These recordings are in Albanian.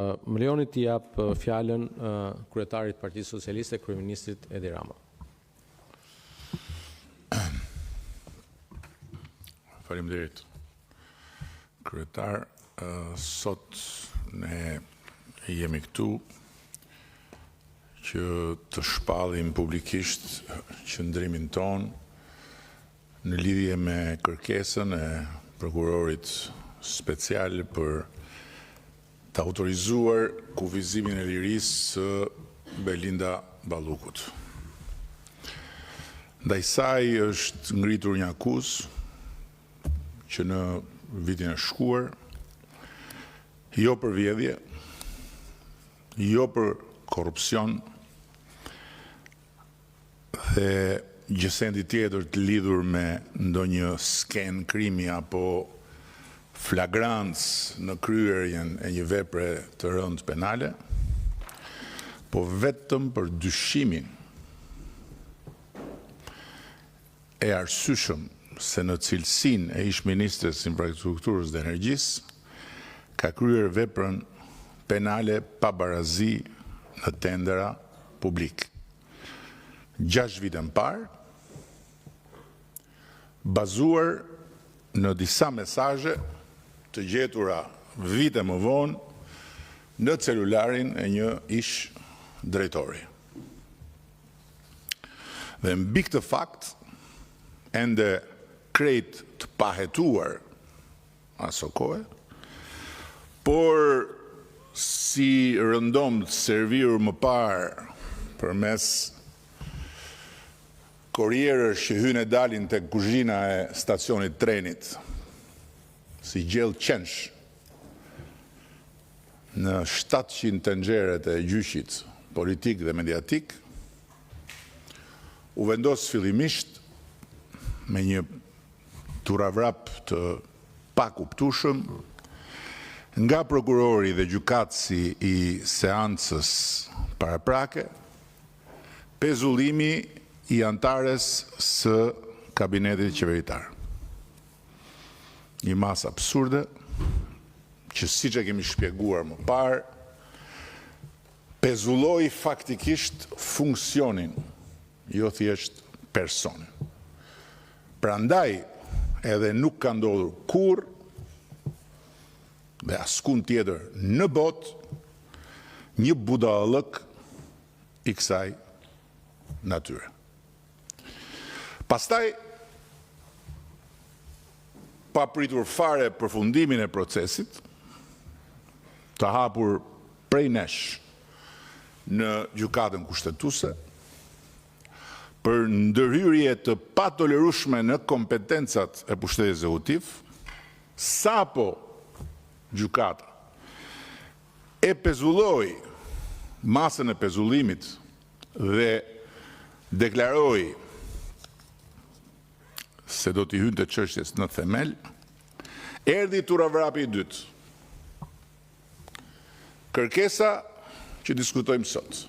Më lejoni t'i jap fjalën kryetarit Partisë Socialiste, kryeministrit Edi Rama. Faleminderit. Kryetar, sot ne jemi këtu që të shpallim publikisht qëndrimin ton në lidhje me kërkesën e prokurorit special për të autorizuar kufizimin e lirisë së Belinda Ballukut. Ndaj saj është ngritur një akuzë që në vitin e shkuar, jo për vjedhje, jo për korrupsion dhe gjësendi tjetër të lidhur me ndonjë sken krimi apo flagrancë në kryerjen e një vepre të rëndë penale, po vetëm për dyshimin e arsyeshëm se në cilësinë e ish-ministres infrastrukturës dhe energjisë ka kryer veprën penale pa barazi në tendera publik. 6 vite më parë, bazuar në disa mesazhe të gjetura vite më vonë në celularin e një ish drejtori. Dhe mbi këtë fakt, ende krejt të pahetuar aso kohë, por si rëndom të servir më parë përmes korrierësh që hynë e dalin të kuzhina e stacionit trenit, si gjellë qensh në 700 tenxheret e gjyqit politik dhe mediatik, u vendos fillimisht me një turavrap të pakuptueshëm nga prokurori dhe gjykatësi i seancës paraprake, pezullimi i antares së kabinetit qeveritar. Një masë absurde që siç e kemi shpjeguar më parë, pezulloi faktikisht funksionin, jo thjesht personin. Prandaj edhe nuk ka ndodhur kurrë dhe askund tjetër në botë një budallëk i kësaj natyre. Pastaj, pa pritur fare përfundimin e procesit, të hapur prej nesh në gjykatën kushtetuese, për ndërhyrje të patolerueshme në kompetencat e pushtetit ekzekutiv, sapo gjykata e pezulloi masën e pezullimit dhe deklaroi se do t'i hynte çështjes në themel, erdhi turavrapi i dytë. Kërkesa që diskutojmë sot.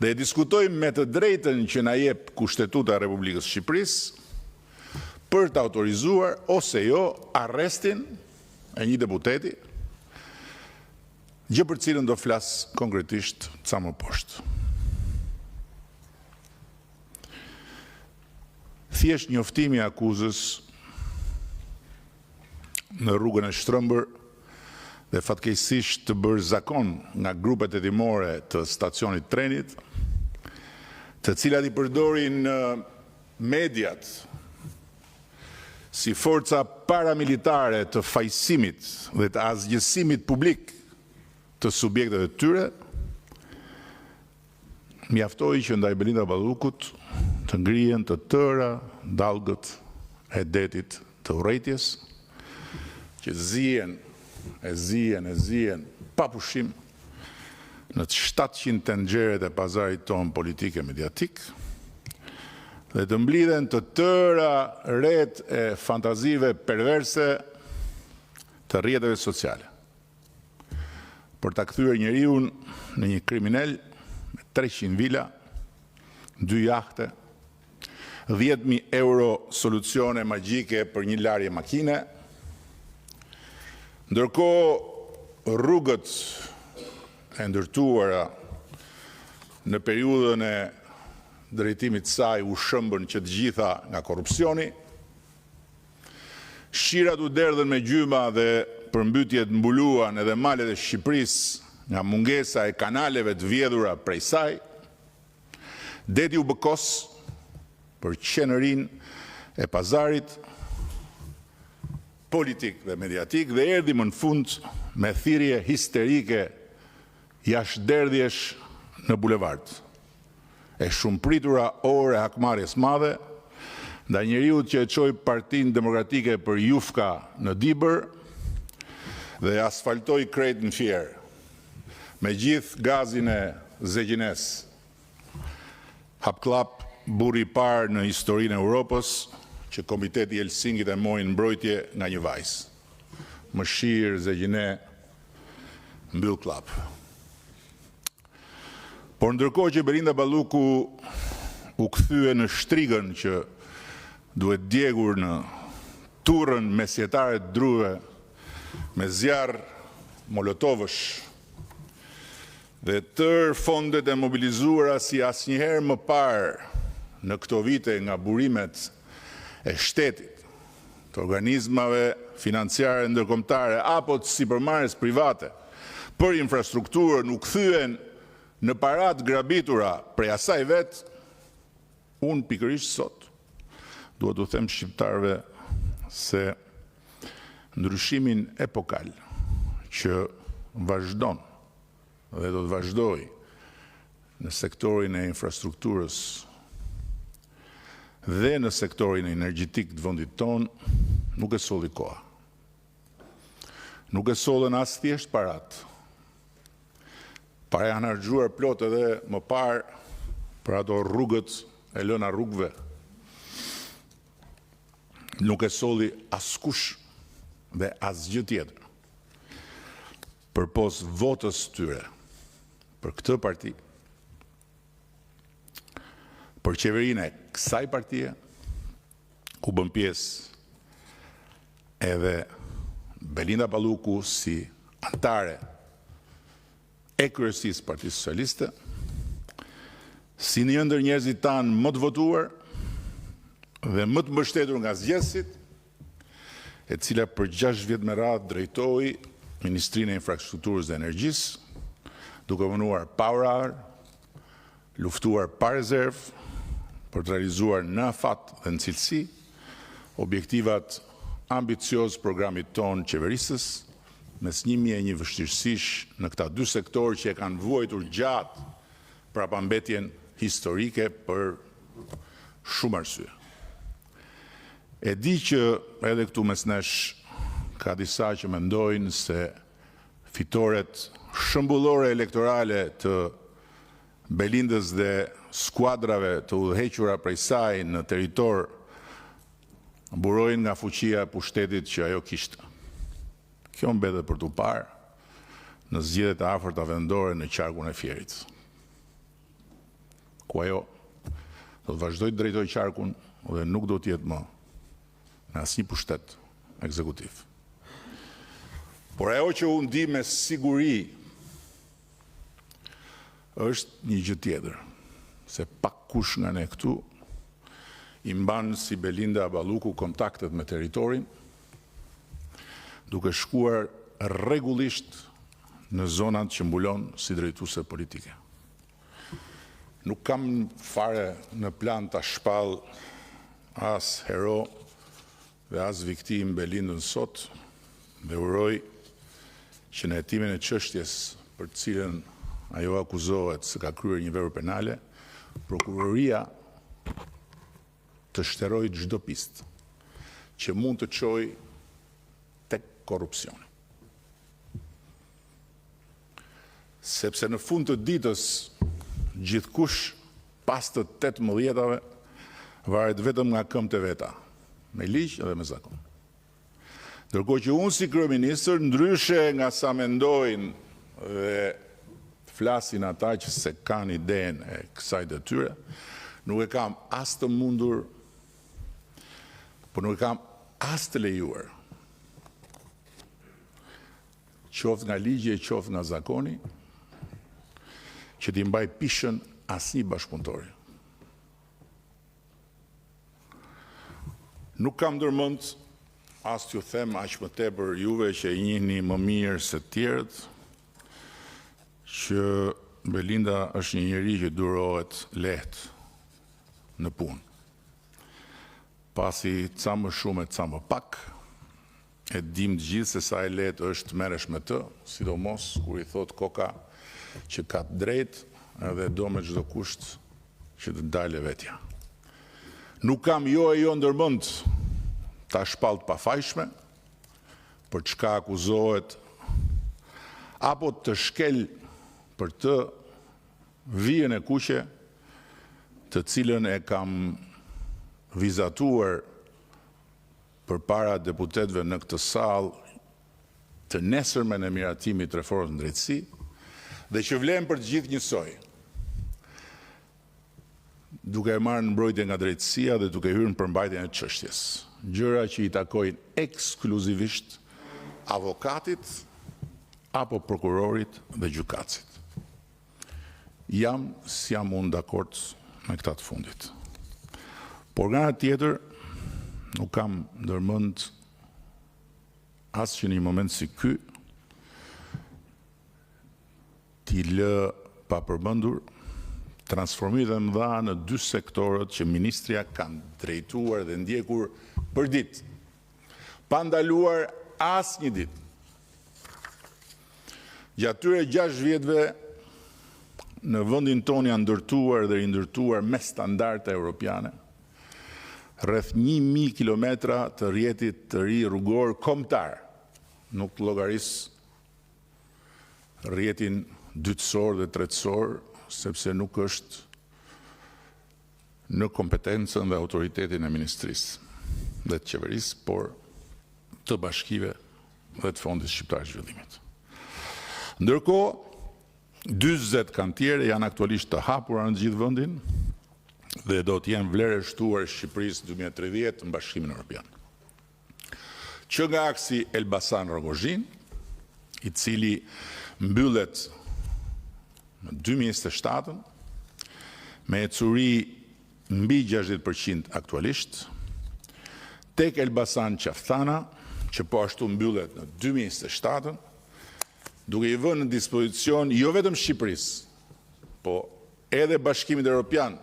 Dhe e diskutojmë me të drejtën që na jep Kushtetuta e Republikës së Shqipërisë për të autorizuar ose jo arrestin e një deputeti, gjë për cilën do flas konkretisht ca më poshtë. Thjesht njoftimi i akuzës në rrugën e Shtrëmbër dhe fatkeqësisht të bërë zakon nga grupet hetimore të stacionit trenit, të cilat i përdorin mediat si forca paramilitare të fajsimit dhe të asgjësimit publik të subjekteve të tyre, mjaftoi që ndaj Belinda Ballukut të ngrihen të tëra dallgët e detit të urrejtjes, që zihen pa pushim në të 700 tenxheret e pazarit ton politik e mediatik, dhe të mblidhen të tëra rrjet e fantazive perverse të rrjeteve sociale, për ta kthyer njeriu në një kriminal me 300 vila, 2 jahte, 10.000 euro solucione magjike për një larje makine, ndërkohë rrugët e ndërtuara në periudhën e drejtimit saj u shëmbën që të gjitha nga korrupsioni, shirat u derdhen me gjyma dhe përmbytjet mbuluan edhe malet e Shqipërisë nga mungesa e kanaleve të vjedhura prej saj, deti u bëkos për qenërinë e pazarit politik dhe mediatik dhe erdhi më në fund me thirrje histerike jashtëderdhjesh në bulevard. E shumë pritura orë e hakmarrjes madhe ndaj njeriut që e çoi Partinë Demokratike për jufka në Dibër dhe asfaltoi krejt në Fier, me gjithë gazin e Zegjines. Hapklap burri i parë në historinë e Europës që Komiteti i Helsinkit e mori në mbrojtje nga një vajzë. Mëshirë, Zegjine, mbyll klap. Por ndërkohë që Belinda Balluku u kthye në shtrigën që duhet djegur në turrën mesjetare të druve me zjarr molotovësh dhe tërë fondet e mobilizuara si asnjëherë më parë në këto vite nga burimet e shtetit, të organizmave financiare ndërkombëtare apo të sipërmarrjes private për infrastrukturën u kthyen në parat grabitura prej asaj vetë, unë pikërisht sot duhet u them shqiptarëve se ndryshimin epokal që vazhdon dhe do të vazhdoj në sektorin e infrastrukturës dhe në sektorin energjetik të vendit ton, nuk e solli koha. Nuk e sollën as thjesht parat. Para janë harxhuar plot edhe më parë për ato rrugët e lëna rrugëve. Nuk e solli askush dhe asgjë tjetër. Përpos votës tyre për këtë parti, për qeverinë e kësaj partie, ku bën pjesë edhe Belinda Balluku si antare e kryesisë Partisë Socialiste, si një ndër njerëzit tanë më të votuar dhe më të mbështetur nga zgjedhësit, e cila për 6 vjet me radhë drejtoi Ministrinë e Infrastrukturës dhe Energjisë, duke punuar pa orar, luftuar pa rezervë për të realizuar në afat dhe në cilësi objektivat ambicioz programit ton qeverisës, mes 1001 vështirësish në këta dy sektorë që e kanë vuajtur gjatë prapambetjen historike për shumë arsye. E di që edhe këtu mes nesh ka disa që mendojnë se fitoret shëmbullore elektorale të Belindës dhe skuadrave të udhëhequra prej saj në territor burojnë nga fuqia e pushtetit që ajo kishte. Kjo mbetet për t'u parë në zgjedhjet e afërta vendore në qarkun e Fierit, ku ajo do të vazhdojë të drejtojë qarkun dhe nuk do të jetë më në asnjë pushtet ekzekutiv. Por ajo që unë di me siguri është një gjë tjetër, se pak kush nga ne këtu i mban si Belinda Balluku kontaktet me territorin, duke shkuar rregullisht në zonat që mbulon si drejtuese politike. Nuk kam fare në plan ta shpall as hero dhe as viktim Belindën sot, dhe uroj që në hetimin e çështjes për të cilën ajo akuzohet se ka kryer një vepër penale, prokuroria të shteroj çdo pistë që mund të çojë tek korrupsioni. Sepse në fund të ditës gjithkush pas të 18-ave varet vetëm nga këmbët e veta, me ligj dhe me zakon. Ndërkohë që unë si kryeministër, ndryshe nga sa mendojnë dhe flasin ata që se kanë idenë e kësaj detyre, nuk e kam as të mundur, por nuk e kam as të lejuar qoftë nga ligje, qoftë nga zakoni, që t'i mbaj pishën asnjë bashkëpunëtori. Nuk kam ndërmend as t'ju them aq më tepër juve që i njihni më mirë se të tjerët, që Belinda është një njeri që durohet lehtë në punë. Pasi ca më shumë e ca më pak, e dim të gjithë se sa e lehtë është merresh me të, sidomos kur i thot koka që ka të drejtë edhe do me çdo kusht që të dalë vetja. Nuk kam jo ndërmend ta shpalt pafajshme, për çka akuzohet, apo të shkel për të vijën e kuqe, të cilën e kam vizatuar përpara deputetëve në këtë sallë të nesërmen e miratimit të reformës në drejtësi, dhe që vlen për të gjithë njësoj, duke e marrë në mbrojtje nga drejtësia dhe duke hyrë në përmbajtjen e çështjes. Gjëra që i takojnë ekskluzivisht avokatit apo prokurorit dhe gjykatësit. Jam unë dakord me këta të fundit. Por nga ana tjetër, nuk kam ndërmend as që në një moment si ky t'i lë pa përmendur transformimet e mëdha në dy sektorët që ministria kanë drejtuar dhe ndjekur për ditë, pa ndaluar asnjë ditë. Gjatë tyre 6 vjetëve në vendin tonë janë ndërtuar dhe rindërtuar me standarde europiane rreth 1000 kilometra të rrjetit të ri rrugor kombëtar, nuk llogaris rrjetin dytësor dhe tretësor, sepse nuk është në kompetencën dhe autoritetin e ministrisë dhe të qeverisë, por të bashkive dhe të Fondit Shqiptar të Zhvillimit. Ndërkohë, 40 kantiere janë aktualisht të hapura në gjithë vendin dhe do të jenë vlerështuar Shqipërisë 2030 në Bashkimin Evropian. Që nga aksi Elbasan Rogozhin, i cili mbyllet në 2027 me ecuri mbi 60% aktualisht, tek Elbasan Qaftana, që po ashtu mbyllet në 2027, duke i vënë në dispozicion jo vetëm Shqipërisë, po edhe Bashkimit Evropian,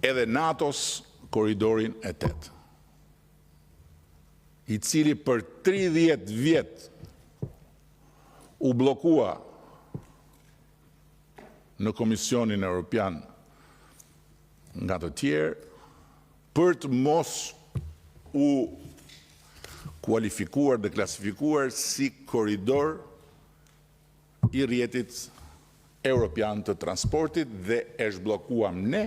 edhe NATO-s korridorin e 8, i cili për 30 vjet u bllokua në Komisionin Evropian nga të tjerë, për të mos u kualifikuar dhe klasifikuar si korridor i rrjetit europian të transportit, dhe e zhbllokuam ne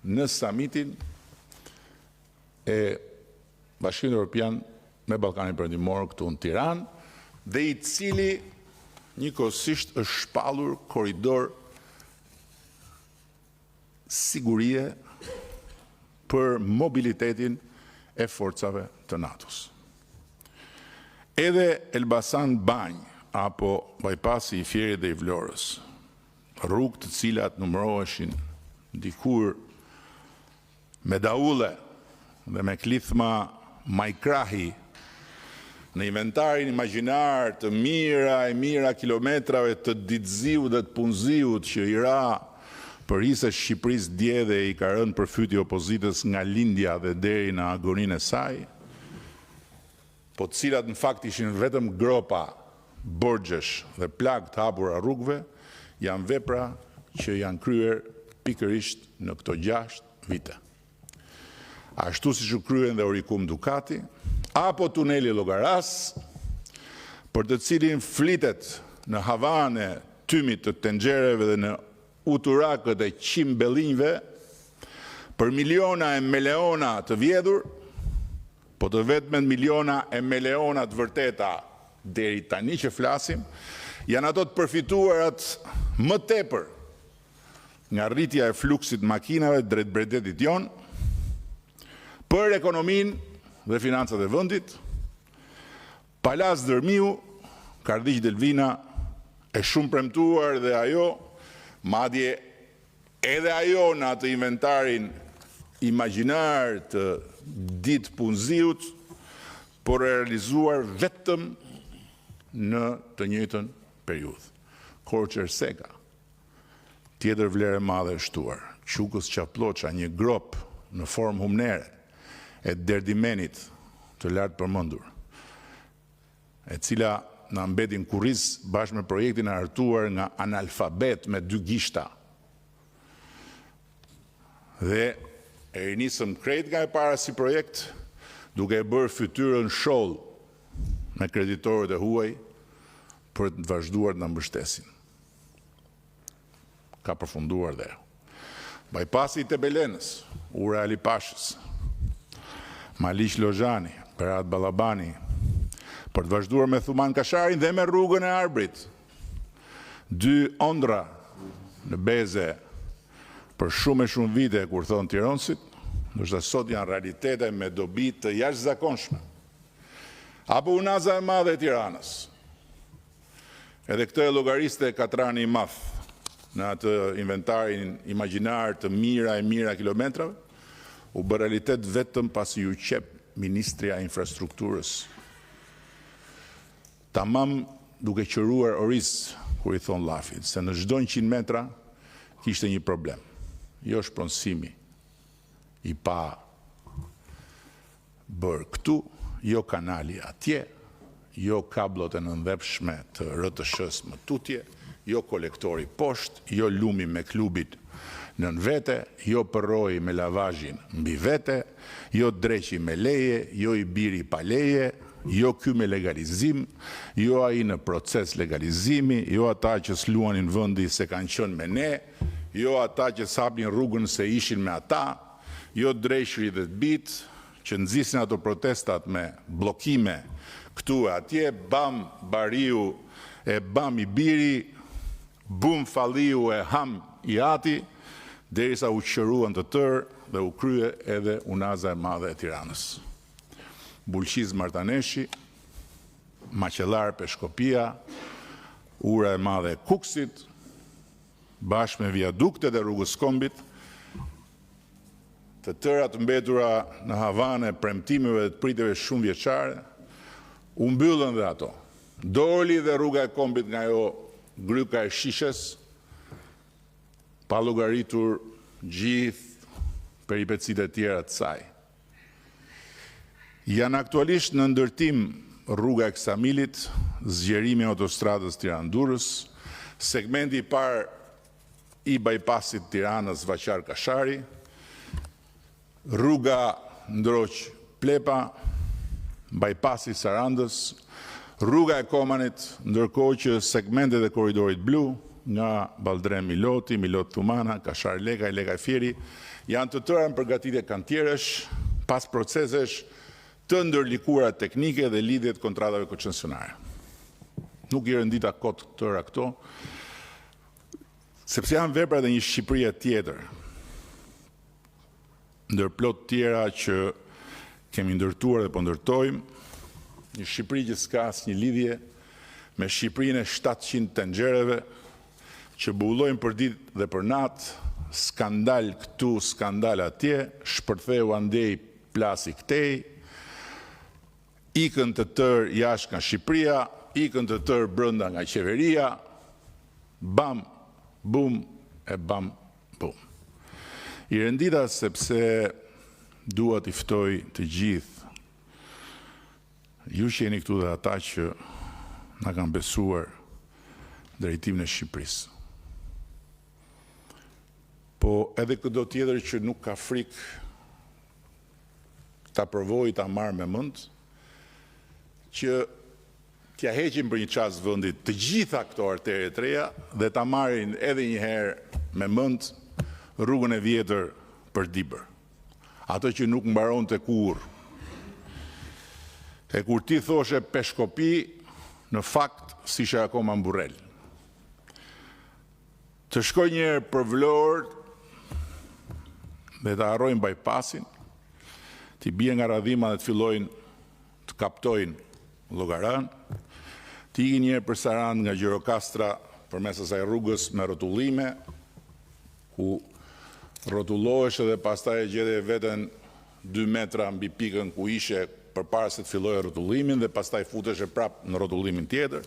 në samitin e Bashkimit Evropian me Ballkanin Perëndimor këtu në Tiranë, dhe i cili njëkohësisht është shpallur korridor sigurie për mobilitetin e forcave të NATO-s. Edhe Elbasan Banj apo bypassi i Fierit dhe i Vlorës, rrugë të cilat numëroheshin dikur me daulle dhe me klithma majkrahi në inventarin imagjinar të mira kilometrave të ditëziut dhe të punëziut që i ra për hisë Shqipërisë dje dhe i ka rënë përfyti opozitës nga lindja dhe deri në agoninë e saj, po të cilat në fakt ishin vetëm gropa, borxhesh dhe plagë të hapura rrugëve, janë vepra që janë kryer pikërisht në këto 6 vite. Ashtu siç u kryen dhe Orikum Dukati, apo tuneli Llogaras, për të cilin flitet në Havane tymit të tenxhereve dhe në uturakët e qimbellinjve për miliona e meleona të vjedhur, po të vetmen miliona e meleona të vërteta deri tani që flasim, janë ato të përfituarat më tepër nga rritja e fluksit makinave drejt bredetit jon, për ekonominë dhe financat e vendit, Palas Dërmiu, Kardhiq Delvina, e shumë premtuar dhe ajo, madje edhe ajo në atë inventarin imagjinar të ditë punëziut, por e realizuar vetëm në të njëjtën periudhë. Korçë Erseka, tjetër vlerë e madhe e shtuar. Qukës Qaploqa, një grop në formë humnere, e Derdimenit të lartë përmendur, e cila në mbetin kurriz bashkë me projektin e hartuar nga analfabet me 2 gishta. Dhe e rinisëm krejt nga e para si projekt, duke e bërë fytyrën sholl me kreditorët e huaj për të vazhduar të na mbështesin. Ka përfunduar dhe. Bajpasi i Tebelenës, Ura Ali Pashës, Maliq Lozhani, Berat Ballabani, për të vazhduar me Thuman Kasharin dhe me rrugën e Arbrit. 2 ondra në Beze për shumë e shumë vite, kur thonë Tironësit, ndoshta sot janë realitete me dobi të jashtëzakonshme. Apo Unaza e Madhe e Tiranës. Edhe këtë e llogariste Katrani i Madh në atë inventarin imagjinar të mira e mira kilometrave, u bë realitet vetëm pasi ju qep Ministria e Infrastrukturës. Tamam duke qëruar oris, kur i thon llafit, se në çdo 100 metra kishte një problem. Jo shpronësimi i pa bërë këtu, jo kanali atje, jo kablot e nëndhepshme të RTS më tutje, jo kolektori poshtë, jo lumi me klubit nën vete, jo përroi me lavazhin mbi vete, jo dreqi me leje, jo i biri pa leje, jo ky me legalizim, jo ai në proces legalizimi, jo ata që s'luanin vendi se kanë qenë me ne, jo ata që s'hapnin rrugën se ishin me ata, jo drejshri dhe të bit, që nxisin ato protestat me bllokime këtu e atje, bam bariu e bam i biri, bum falliu e ham i ati, derisa u qëruan të tërë dhe u krye edhe Unaza e Madhe e Tiranës. Bulqiz Martaneshi, Maqellar Peshkopia, Ura e Madhe e Kuksit, bashkë me viaduktet e rrugës Kombit, të tëra të mbetura në Havane premtimeve dhe të pritjeve shumë vjeçare, u mbyllën dhe ato. Doli dhe rruga e Kombit nga ajo gryka e shishes, pa llogaritur gjithë peripecitë e tjera të saj. Janë aktualisht në ndërtim rruga e Ksamilit, zgjerimi i autostradës Tiranë-Durrës, segmenti i parë i bypassit Tiranës Vaçar-Kashari, rruga Ndroq-Plepa, bypassi Sarandës, rruga e Komanit, ndërkohë që segmentet e korridorit blu nga Baldrem Miloti, Milot Thumana, Kashar Lekaj, Lekaj Fieri, janë të tëra në përgatitje kantieresh, pas procesesh të ndërlikuara teknike dhe lidhjet kontratave koncesionare. Nuk i rëndita kot tëra këto, sepse janë vepra dhe një Shqipëri tjetër, ndërplot tjera që kemi ndërtuar dhe po ndërtojmë, një Shqipëri që s'ka asnjë lidhje me Shqipërinë e 700 tenxhereve që bullojnë për ditë dhe për natë, skandal këtu, skandal atje, shpërtheu andej plasi këtej, ikën të tërë jashtë nga Shqipëria, ikën të tërë brenda nga qeveria, bam, bum e bam, bum. I rendita sepse dua t'i ftoj të gjithë, ju që jeni këtu dhe ata që na kanë besuar drejtimin e Shqipërisë. Po edhe këdo tjetër që nuk ka frikë ta provojë ta marrë me mend, që t'ja heqin për një çast vendit të gjitha këto artere të reja dhe ta marrin edhe një herë me mend rrugën e vjetër për Dibër. Ato që nuk mbaron të kurrë. E kur ti thoshe Peshkopi, në fakt s'ishe akoma në Burrel. Të shkoj njerë për Vlorë dhe të harrojnë bypassin, t'i bie nga radhima dhe të fillojnë të kaptojnë Llogaran, të ikin një herë për Sarand nga Gjirokastra përmes asaj rrugës me rrotullime, ku rrotullohesh dhe pastaj e gjete veten 2 metra mbi pikën ku ishe përpara se të fillojë rrotullimin dhe pastaj futesh prap në rrotullimin tjetër.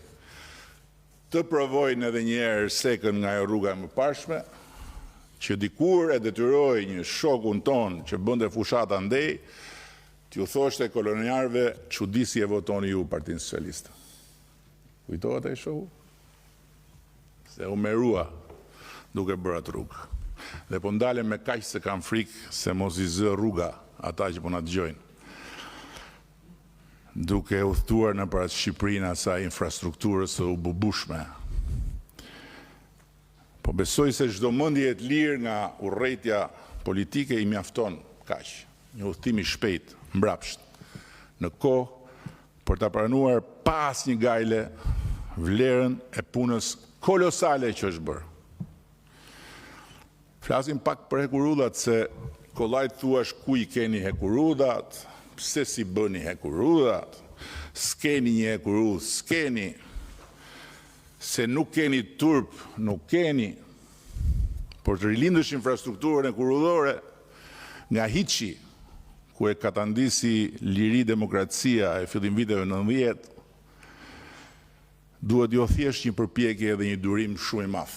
Të provojnë edhe një herë sekën nga ajo rruga e mëparshme, që dikur e detyroi një shokun ton që bënte fushata ndej, t'ju thoshte kolonialëve çudi si e votoni ju Partinë Socialiste. Kujtohet ai shoku? Se u merua duke bërë atë rrugë. Dhe po ndalem me kaq se kam frikë se mos i zë rruga ata që po na dëgjojnë. Duke udhëtuar në para Shqipërinë asaj infrastrukturës së ububushme. Po besoj se çdo mendje e lirë nga urrëtia politike i mjafton kaq. Një udhëtim i shpejt, mbrapsht, në kohë për ta pranuar pa asnjë gajle vlerën e punës kolosale që është bërë. Flasim pak për hekurudhat se kollajt thuash ku i keni hekurudhat, pse si bëni hekurudhat, s'keni një hekurudh, s'keni, se nuk keni turp, nuk keni, por të rilindësh infrastrukturën e kurudhore nga hiçi, ku e katandisi liri demokracia e fillim viteve 90, duhet jo thjesht një përpjekje dhe një durim shumë i madh,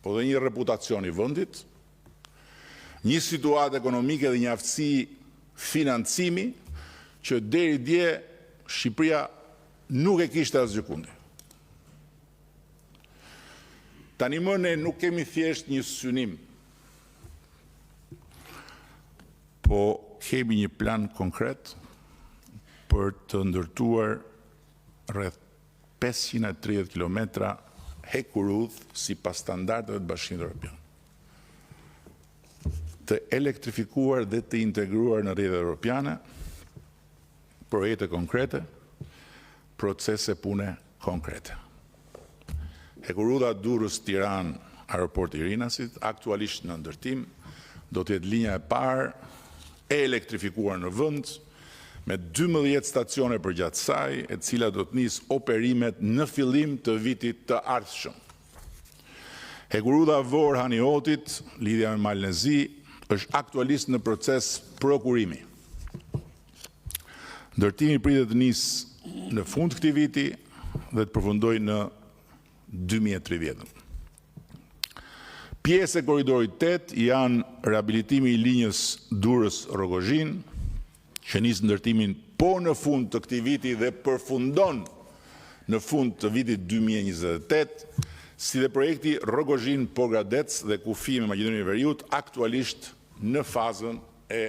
po dhe një reputacion i vendit, një situatë ekonomike dhe një aftësi financimi që deri dje Shqipëria nuk e kishte asgjë kundi. Tani më ne nuk kemi thjesht një synim, po kemi një plan konkret për të ndërtuar rreth 530 kilometra hekurudh sipas standardeve të Bashkimit Evropian, të elektrifikuar dhe të integruar në rrjetet europiane, projekte konkrete, procese pune konkrete. Hekurudha Durrës-Tiranë, aeroporti i Rinasit, aktualisht në ndërtim, do të jetë linja e parë e elektrifikuar në vend, me 12 stacione përgjatë saj, e cila do të nisë operimet në fillim të vitit të ardhshëm. Hekurudha Vor-Haniotit, lidhja me Malnezi, është aktualisht në proces prokurimi. Ndërtimi pritet të nisë në fund këtij viti dhe të përfundojë në 2030. Pjesë e korridorit 8 janë rehabilitimi i linjës Durrës-Rogozhin, që nis ndërtimin po në fund të këtij viti dhe përfundon në fund të vitit 2028, si dhe projekti Rogozhin-Pogradec dhe kufi me Maqedoninë e Veriut, aktualisht në fazën e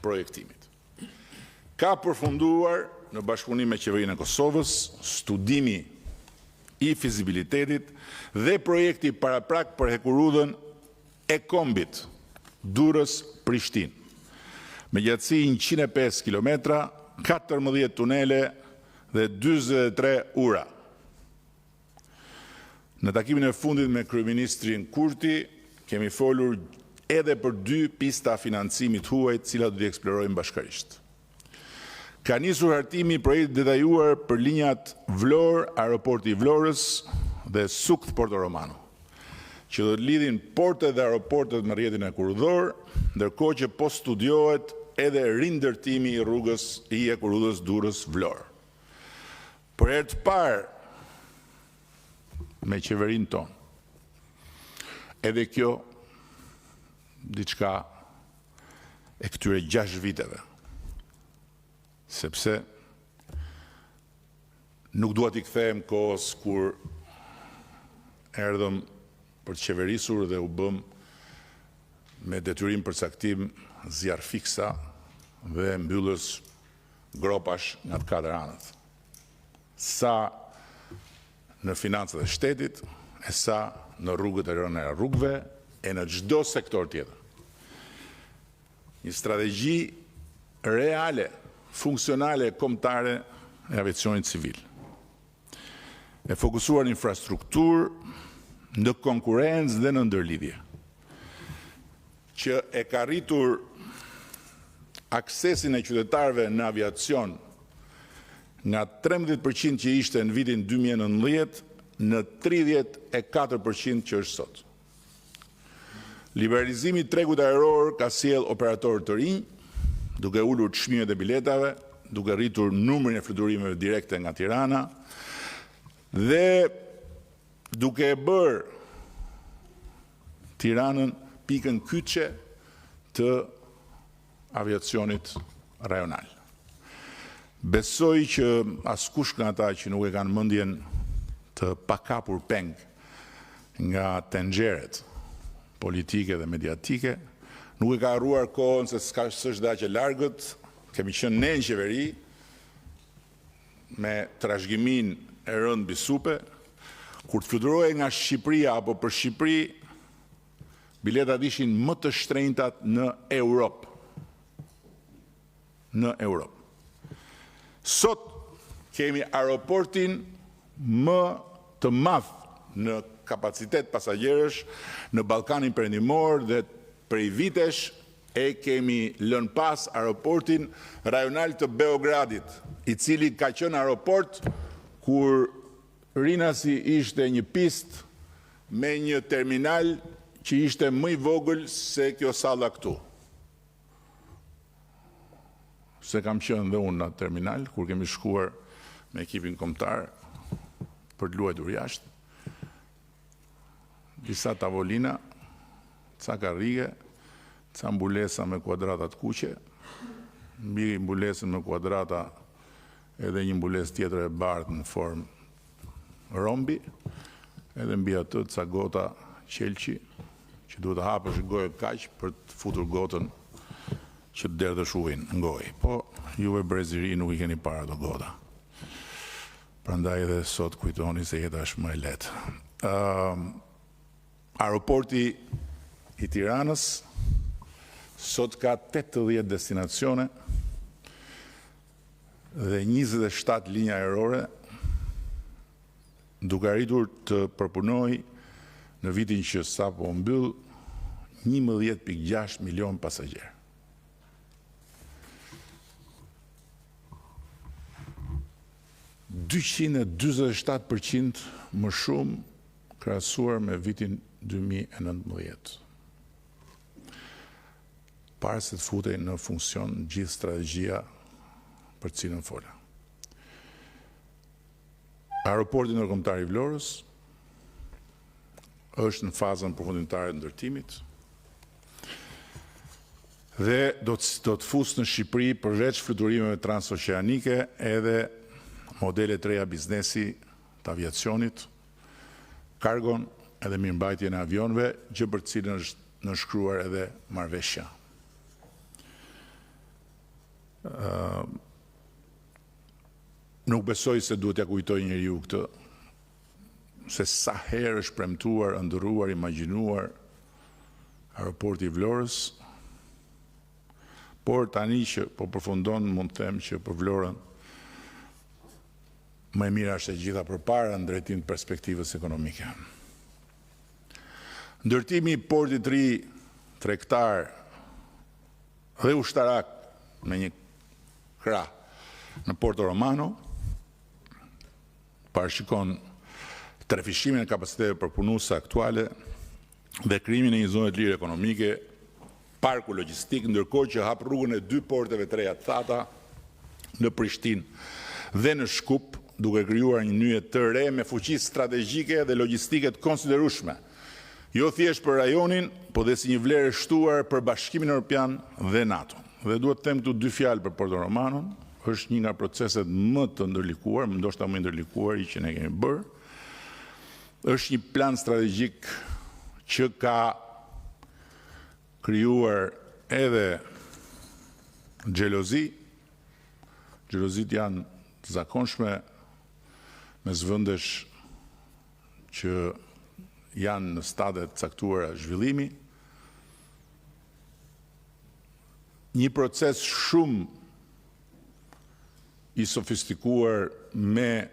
projektimit. Ka përfunduar në bashkëpunim me Qeverinë e Kosovës studimi i fizibilitetit dhe projekti paraprak për hekurudhën e kombit Durrës-Prishtinë, me gjatësi 105 kilometra, 14 tunele dhe 43 ura. Në takimin e fundit me kryeministrin Kurti, kemi folur edhe për 2 pista financimit huaj, të cilat do t'i eksplorojmë bashkërisht. Ka nisur hartimi projekt detajuar për linjat Vlorë, aeroporti i Vlorës dhe Sukt Porto Romano, që do të lidhin portet dhe aeroportet me rrjetin e kurudhor, ndërkohë që po studiohet edhe rindërtimi i rrugës i hekurudhës Durrës-Vlorë. Për herë të parë me qeverinë tonë, edhe kjo diçka e këtyre 6 viteve, sepse nuk dua t'i kthehem kohës kur erdhëm për të qeverisur dhe u bëm me detyrim përcaktim zjarr fiksa dhe mbyllës gropash nga të 4 anët. Sa në financat e shtetit, e sa në rrugët e rëna e rrugëve, e në çdo sektor tjetër. Një strategji reale, funksionale e kombëtare e aviacionit civil. E fokusuar në infrastrukturë, në konkurrencë dhe në ndërlidhje, që e ka rritur aksesin e qytetarëve në aviacion nga 13% që ishte në vitin 2019 në 34% që është sot. Liberalizimi i tregut ajror ka sjell operatorë të rinj, duke ulur çmimet e biletave, duke rritur numrin e fluturimeve direkte nga Tirana dhe duke e bërë Tiranën pikën kyçe të aviacionit rajonal. Besoj që askush nga ata që nuk e kanë mendjen të pakapur peng nga tenxheret politike dhe mediatike, nuk e ka harruar kohën se s'është daqe largët, kemi qenë ne në qeveri me trashëgimin e rënd bisupe, kur të fluturohej nga Shqipëria apo për Shqipëri, biletat ishin më të shtrenjtat në Europë. Në Europë. Sot kemi aeroportin më të madh në kapacitet pasagjerësh në Ballkanin Perëndimor dhe prej vitesh e kemi lënë pas aeroportin rajonal të Beogradit, i cili ka qenë aeroport kur Rinasi ishte një pistë me një terminal që ishte më i vogël se kjo salla këtu. Se kam qenë dhe unë në terminal, kur kemi shkuar me ekipin kombëtar për të luajtur jashtë. Disa tavolina, ca karrige, ca mbulesa me kuadrata të kuqe, mbi mbulesën me kuadrata edhe një mbulesë tjetër e bardhë në formë rombi, edhe mbi atë ca gota qelçi, që duhet të hapësh gojë kaq për të futur gotën që të derdhësh ujin në gojë. Po, juve breziri nuk i keni para ato gota. Prandaj edhe sot kujtoni se jeta është më e lehtë. Aeroporti i Tiranës sot ka 80 destinacione dhe 27 linja ajrore, duke arritur të përpunojë në vitin që sapo mbyll 11.6 milion pasagjerë. %247% më shumë krahasuar me vitin 2019. Para se të futej në funksion gjithë strategjia për cilën fola. Aeroporti ndërkombëtar i Vlorës është në fazën përfundimtare të ndërtimit dhe do të fusë në Shqipëri përveç fluturimeve transoqeanike edhe modele të reja biznesi të aviacionit, kargon edhe mirëmbajtjen e avionëve, gjë për cilën është nënshkruar edhe marrëveshja. Nuk besoj se duhet ja kujtoj njeriu këtë, se sa herë është premtuar, ëndërruar, imagjinuar aeroporti i Vlorës, por tani që po përfundon, mund të them që për Vlorën më e mira është e gjitha përpara në drejtim të perspektivës ekonomike. Ndërtimi i portit të ri tregtar dhe ushtarak me një krah në Porto Romano parashikon trefishimin e kapaciteteve përpunuese aktuale dhe krijimin e një zone të lirë ekonomike, parku logjistik, ndërkohë që hap rrugën e 2 porteve të reja të thata në Prishtinë dhe në Shkup, duke krijuar një nyje të re me fuqi strategjike dhe logjistike të konsiderueshme, jo thjesht për rajonin, po dhe si një vlerë e shtuar për Bashkimin Evropian dhe NATO. Dhe duhet të them këtu 2 fjalë për Porto Romanon, është një nga proceset më të ndërlikuar, ndoshta më ndërlikuar që ne kemi bërë. Është një plan strategjik që ka krijuar edhe xhelozi. Xhelozit janë të zakonshme me zvëndesh që janë në stade të caktuara zhvillimi. Një proces shumë i sofistikuar me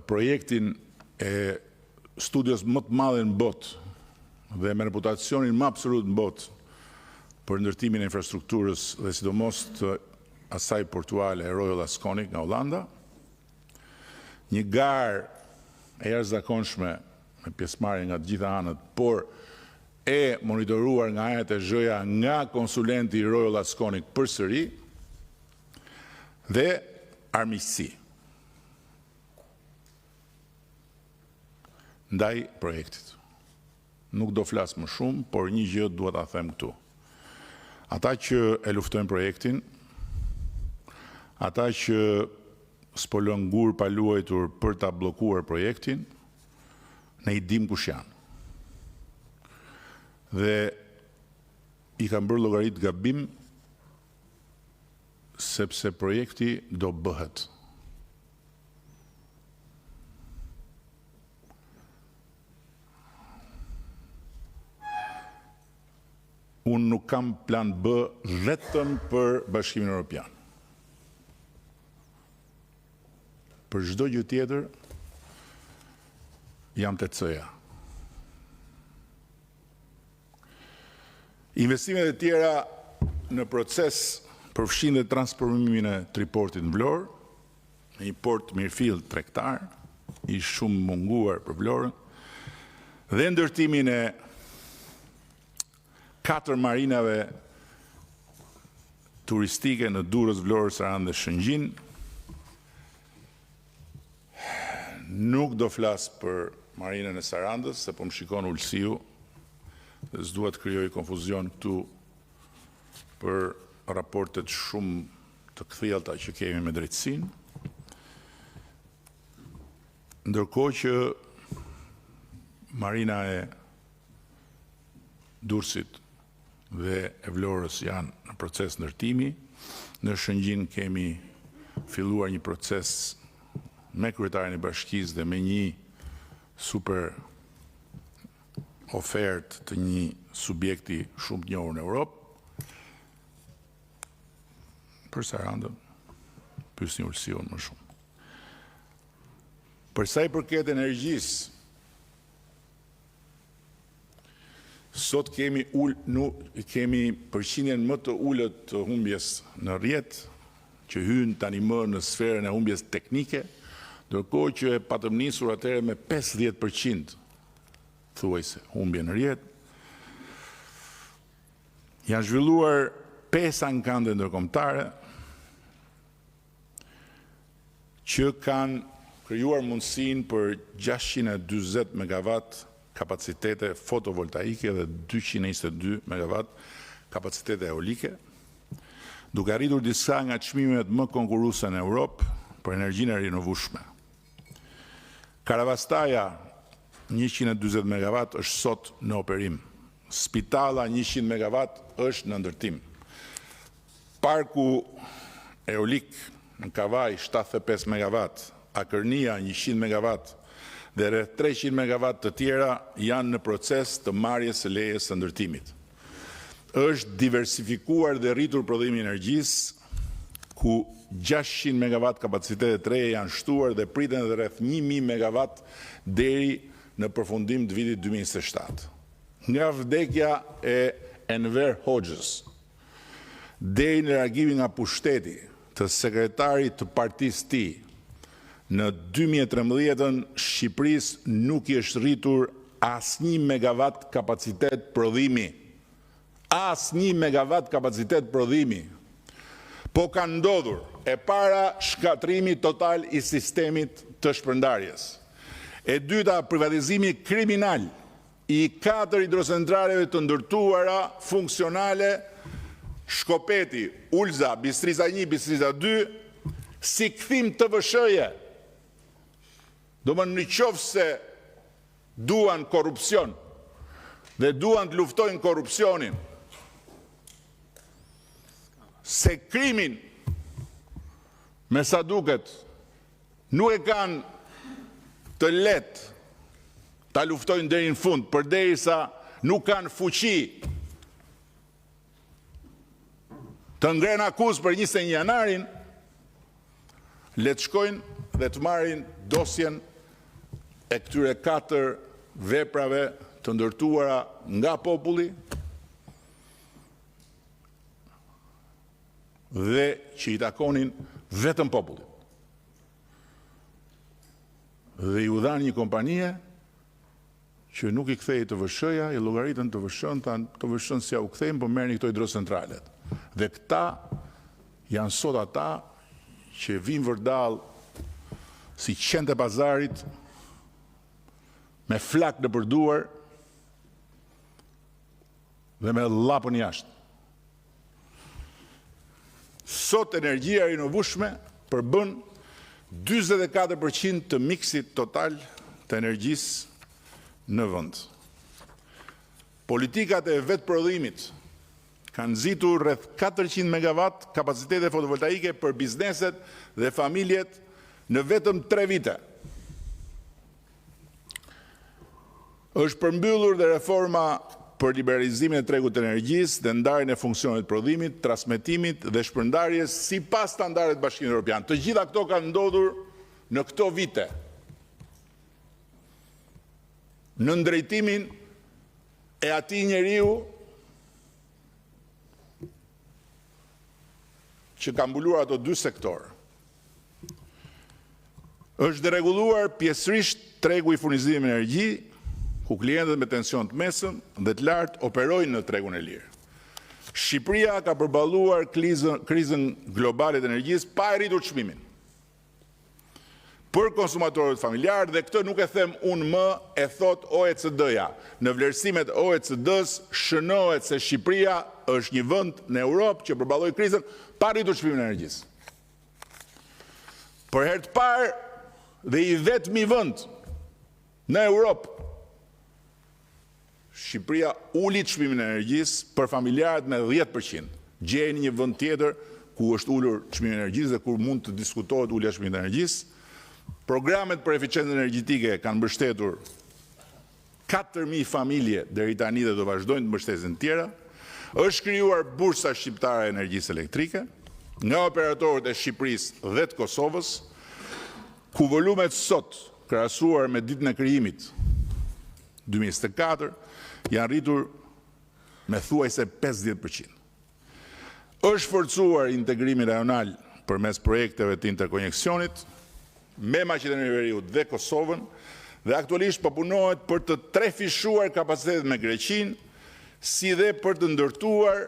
projektin e studios më të madhe në botë dhe me reputacionin më absolut në botë për ndërtimin e infrastrukturës dhe sidomos të asaj portuale e Royal Asconic nga Hollanda, një garë e jashtëzakonshme me pjesëmarrje nga të gjitha anët, por e monitoruar nga anët e zhëja nga konsulenti i Royal Asconic përsëri, dhe armiqësi ndaj projektit. Nuk do flas më shumë, por një gjë dua ta them këtu. Ata që e luftojnë projektin, ata që s'po lën gur pa luajtur për ta bllokuar projektin, ne i dim kush janë. Dhe i kanë bërë llogarit gabim, sepse projekti do bëhet. Unë nuk kam plan B vetëm për Bashkimin Evropian. Për çdo gjë tjetër, jam të C-ja. Investimet e tjera në proces përfshin dhe transformimin e triportit në Vlorë, një port mirëfill tregtar, i shumë munguar për Vlorën, dhe ndërtimin e 4 marinave turistike në Durrës, Vlorë, Sarandë dhe Shëngjin. Nuk do flas për marinën e Sarandës, se po më shikon Ulsiu, dhe s'dua të krijoj konfuzion këtu për raportet shumë të kthjellta që kemi me drejtësinë. Ndërkohë që marina e Durrësit dhe e Vlorës janë në proces ndërtimi, në Shëngjin kemi filluar një proces me kryetarin e bashkisë dhe me një super ofertë të një subjekti shumë të njohur në Europë. Për Sarandën, pyesni Ulsion më shumë. Për sa i përket energjisë, sot kemi përqindjen më të ulët të humbjes në rrjet, që hyn tani më në sferën e humbjes teknike, ndërkohë që e patëm nisur atëherë me 50% thuajse humbje në rrjet. Janë zhvilluar 5 ankande ndërkombëtare që kanë krijuar mundësinë për 640 MW kapacitete fotovoltaike dhe 222 MW kapacitete eolike, duke arritur disa nga çmimet më konkurruese në Europë për energjinë e rinovueshme. Karavastaja 140 MW është sot në operim. Spitalla 100 MW është në ndërtim. Parku eolik në Kavaj 75 MW, Akërnia 100 MW dhe rreth 300 MW të tjera janë në proces të marrjes së lejes së ndërtimit. Është diversifikuar dhe rritur prodhimi i energjisë, ku 600 MW kapacitete të reja janë shtuar dhe priten edhe rreth 1000 MW deri në përfundim të vitit 2027. Nga vdekja e Enver Hoxhës deri në largimin nga pushteti të sekretarit të partisë tij në 2013 Shqipërisë nuk i është rritur asnjë megavat kapacitet prodhimi. Asnjë megavat kapacitet prodhimi. Po ka ndodhur e para shkatrimi total i sistemit të shpërndarjes. E dyta, privatizimi kriminal i 4 hidrocentraleve të ndërtuara funksionale, Shkopeti, Ulza, Bistrica 1, Bistrica 2, si kthim të vëshëje. Do më në qoftë se duan korrupsion dhe duan të luftojnë korrupsionin, se krimin, me sa duket, nuk e kanë të lehtë ta luftojnë deri në fund, përderisa nuk kanë fuqi të ngrenë akuzë për 21 janarin, le të shkojnë dhe të marrin dosjen e këtyre 4 veprave të ndërtuara nga populli dhe që i takonin vetëm popullit. Dhe ju dhanë një kompanie që nuk i kthej të vëshëja, i llogaritën të vëshën, thanë të vëshën si ja u kthejmë, po merrni këto hidrocentralet. Dhe këta janë sot ata që vinë vërdall si qenë të pazarit, me flak në përduar dhe me lapën jashtë. Sot energjia rinovueshme përbën 44% të miksit total të energjisë në vend. Politikat e vetë prodhimit kanë nxitur rreth 400 megawatt kapacitete fotovoltaike për bizneset dhe familjet në vetëm 3 vite. Është përmbyllur dhe reforma për liberalizimin e tregut të energjisë dhe ndarjen e funksionit prodhimit, transmetimit dhe shpërndarjes sipas standardeve të Bashkimit Evropian. Të gjitha këto kanë ndodhur në këto vite. Në drejtimin e atij njeriu që ka mbuluar ato 2 sektorë. Është deregulluar pjesërisht tregu i furnizimit me energji, ku klientët me tension të mesëm dhe të lartë operojnë në tregun e lirë. Shqipëria ka përballuar krizën globale të energjisë pa e rritur çmimin. Për konsumatorët familjarë, dhe këtë nuk e them unë më, e thot OECD-ja. Në vlerësimet OECD-s shënohet se Shqipëria është një vend në Europë që përballoi krizën pa rritur çmimin e energjisë. Për herë të parë dhe i vetmi vend në Europë, Shqipëria uli çmimin e energjisë për familjarët me 10%. Gjeni një vend tjetër ku është ulur çmimi i energjisë dhe kur mund të diskutohet ulja e çmimit të energjisë. Programet për eficiencën energjetike kanë mbështetur 4.000 familje deri tani dhe do vazhdojnë të mbështesin tjera. Është krijuar bursa shqiptare e energjisë elektrike nga operatorët e Shqipërisë dhe të Kosovës, ku volumet sot krahasuar me ditën e krijimit 2024 janë rritur me thuajse 50%. Është forcuar integrimi rajonal përmes projekteve të interkoneksionit me Maqedoninë e Veriut dhe Kosovën dhe aktualisht po punohet për të trefishuar kapacitetet me Greqinë, si dhe për të ndërtuar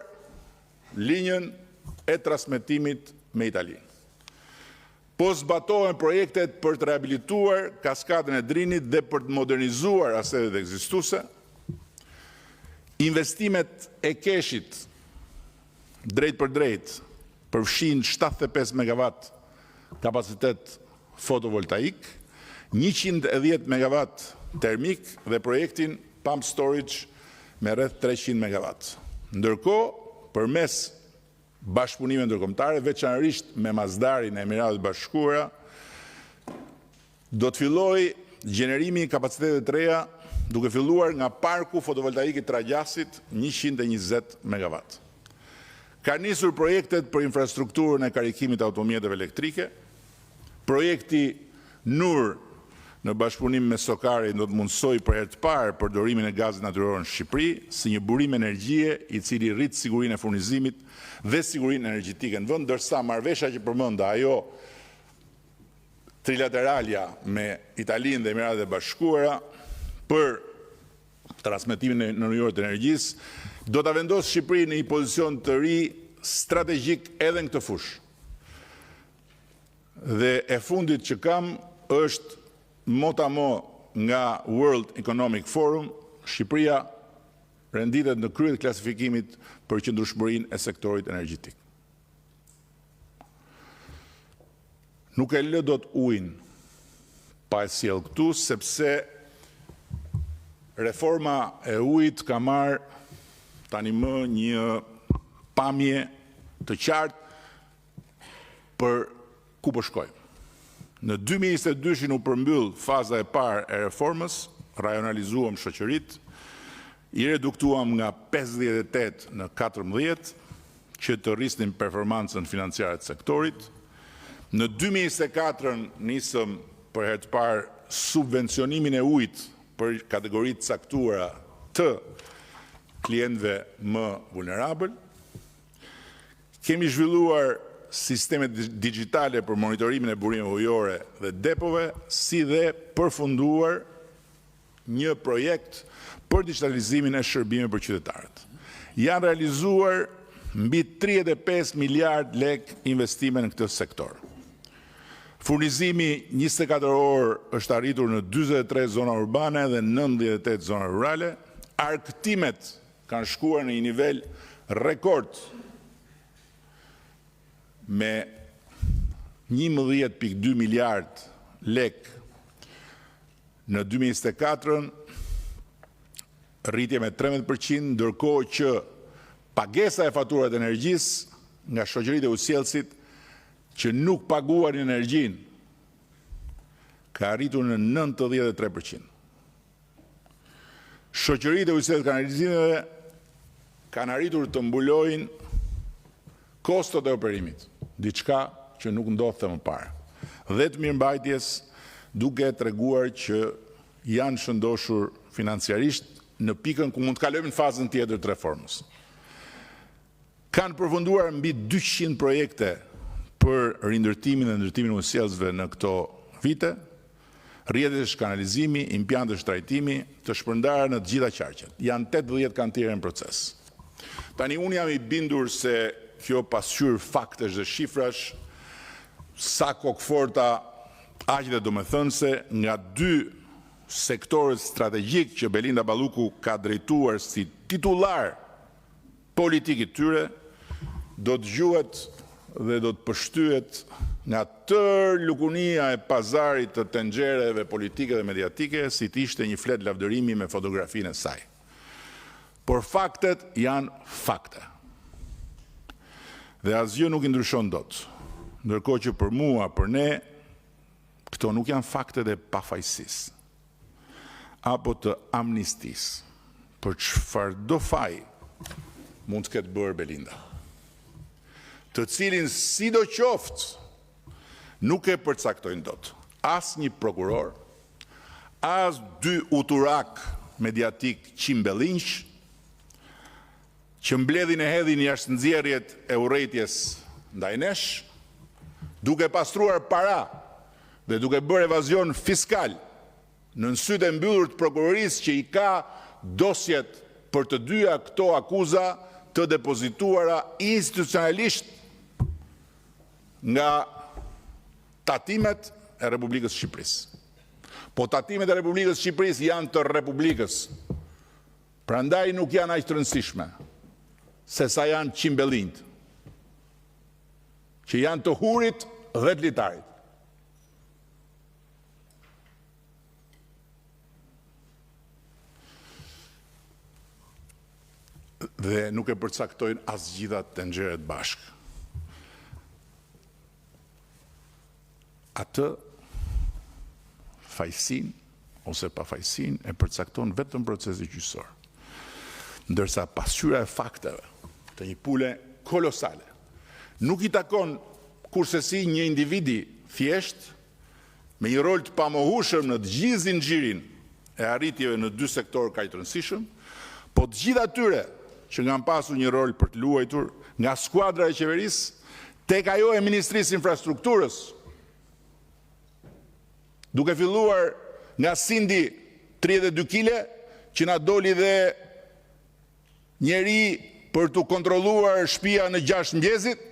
linjën e transmetimit me Italinë. Po zbatohen projektet për të rehabilituar kaskadën e Drinit dhe për të modernizuar asetet ekzistuese. Investimet e keshit drejt për drejt përfshin 75 megawatt kapacitet fotovoltaik, 110 megawatt termik dhe projektin pump storage me rreth 300 megawatt. Ndërkohë, përmes bashkëpunime ndërkombëtare, veçanërisht me Mazdarin e Emiratet Bashkuara, do të fillojë gjenerimi i kapacitetet të reja, duke filluar nga parku fotovoltaik i Tragjasit 120 megawatt. Ka nisur projektet për infrastrukturën e karikimit të automjeteve elektrike. Projekti Nur në bashkëpunim me Sokarin do të mundsoj për herë të parë përdorimin e gazit natyror në Shqipëri si një burim energjie i cili rrit sigurinë e furnizimit dhe sigurinë energjetike në vend, ndërsa marrëveshja që përmenda ajo trilateralja me Italinë dhe Emiratet e Bashkuara për transmetimin në mënyrë të energjisë do ta vendosë Shqipërinë në një pozicion të ri strategjik edhe në këtë fushë. Dhe e fundit që kam është motamo nga World Economic Forum, Shqipëria renditet në krye të klasifikimit për qëndrueshmërinë e sektorit energjetik. Nuk e lë dot ujin pa e sjell këtu, sepse reforma e ujit ka marrë tani më një pamje të qartë për ku po shkojmë. Në 2022 u përmbyll faza e parë e reformës, rajonalizuam shoqëritë, i reduktuam nga 58 në 14 që të rrisnin performancën financiare të sektorit. Në 2024 nisëm për herë të parë subvencionimin e ujit për kategoritë caktuara të klientëve më vulnerabël. Kemi zhvilluar sistemet digjitale për monitorimin e burimeve ujore dhe depove, si dhe përfunduar një projekt për digitalizimin e shërbimeve për qytetarët. Janë realizuar mbi 35 miliard lek investime në këtë sektor. Furnizimi 24 orë është arritur në 43 zona urbane dhe 98 zona rurale. Arktimet kanë shkuar në një nivel rekord me 11.2 miliard lek në 2024, rritje me 13%, ndërkohë që pagesa e faturat e energjisë nga shoqëritë e usjellësit që nuk paguan energjinë ka arritur në 93%. Shoqëritë e usjellësit kanalizimeve kanë arritur të mbulojnë kostot e operimit, diçka që nuk ndodhte më parë. Dhe të mirëmbajtjes duke treguar që janë shëndoshur financiarisht në pikën ku mund të kalojmë në fazën tjetër të reformës. Kanë përfunduar mbi 200 projekte për rindërtimin dhe ndërtimin e usjellësve në këto vite, rrjetesh kanalizimi, impiantesh trajtimi, të shpërndarë në të gjitha qarqet. Janë 80 kantiere në proces. Tani unë jam i bindur se kjo pasqyrë faktesh dhe shifrash, sa kokëforta, aq dhe domethënëse nga dy sektorët strategjik që Belinda Balluku ka drejtuar si titullar politikit tyre, do të gjuhet dhe do të pështyhet nga tërë lukunia e pazarit të tenxhereve politike dhe mediatike, si të ishte një flet lavdërimi me fotografinë e saj. Por faktet janë fakte. Dhe asgjë nuk i ndryshon dot. Ndërkohë që për mua, për ne, këto nuk janë faktet e pafajësisë apo të amnistisë, për çfarëdo faj mund të ketë bërë Belinda, të cilin sidoqoftë nuk e përcaktojnë dot as një prokuror, as dy uturak mediatik qimbellinj që mbledhin e hedhin jashtë nxjerrjet e urrëties ndaj nesh, duke pastruar para dhe duke bërë evazion fiskal në sytë e mbyllur të prokurorisë që i ka dosjet për të dyja këto akuza të depozituara institucionalisht nga tatimet e Republikës së Shqipërisë. Po tatimet e Republikës së Shqipërisë janë të Republikës. Prandaj nuk janë aq të rëndësishme se sa janë qimbellinjt, që janë të hurit dhe të litarit. Dhe nuk e përcaktojnë as gjitha tenxheret bashkë. Atë fajsin ose pafajsin e përcakton vetëm procesi gjyqësor. Ndërsa pasqyra e fakteve të një pule kolosale nuk i takon kursesi një individi thjesht me një rol të pamohueshëm në të gjithë zinxhirin e arritjeve në dy sektorë kaq të rëndësishëm, po të gjithë atyre që kanë pasur një rol për të luajtur nga skuadra e qeverisë tek ajo e Ministrisë Infrastrukturës, duke filluar nga Sindi 32 kile, që na doli dhe njeri për të kontrolluar shtëpia në 6 mëngjesit,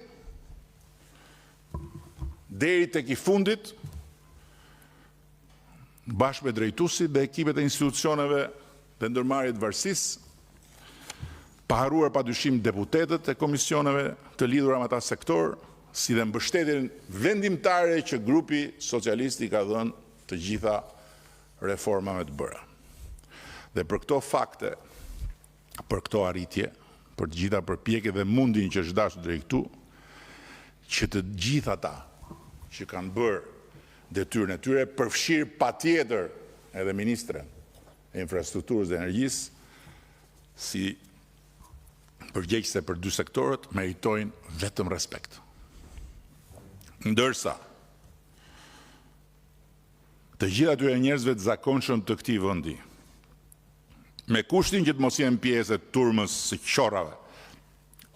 deri tek i fundit, bashkë me drejtuesit dhe ekipet e institucioneve dhe ndërmarrjet varësisë, pa haruar padyshim deputetët e komisioneve të lidhura me ata sektor, si dhe mbështetjen vendimtare që grupi socialist i ka dhënë të gjitha reformave të bëra. Dhe për këto fakte, për këto arritje, për të gjitha përpjekjet dhe mundin që është dashur deri këtu, që të gjitha ata që kanë bërë detyrën e tyre, përfshirë patjetër edhe ministren e infrastrukturës dhe energjisë, si përgjegjëse për dy sektorët, meritojnë vetëm respekt. Ndërsa, të gjitha atyre njerëzve të zakonshëm të këtij vendi, me kushtin që të mos jenë pjesë e turmës së qorrave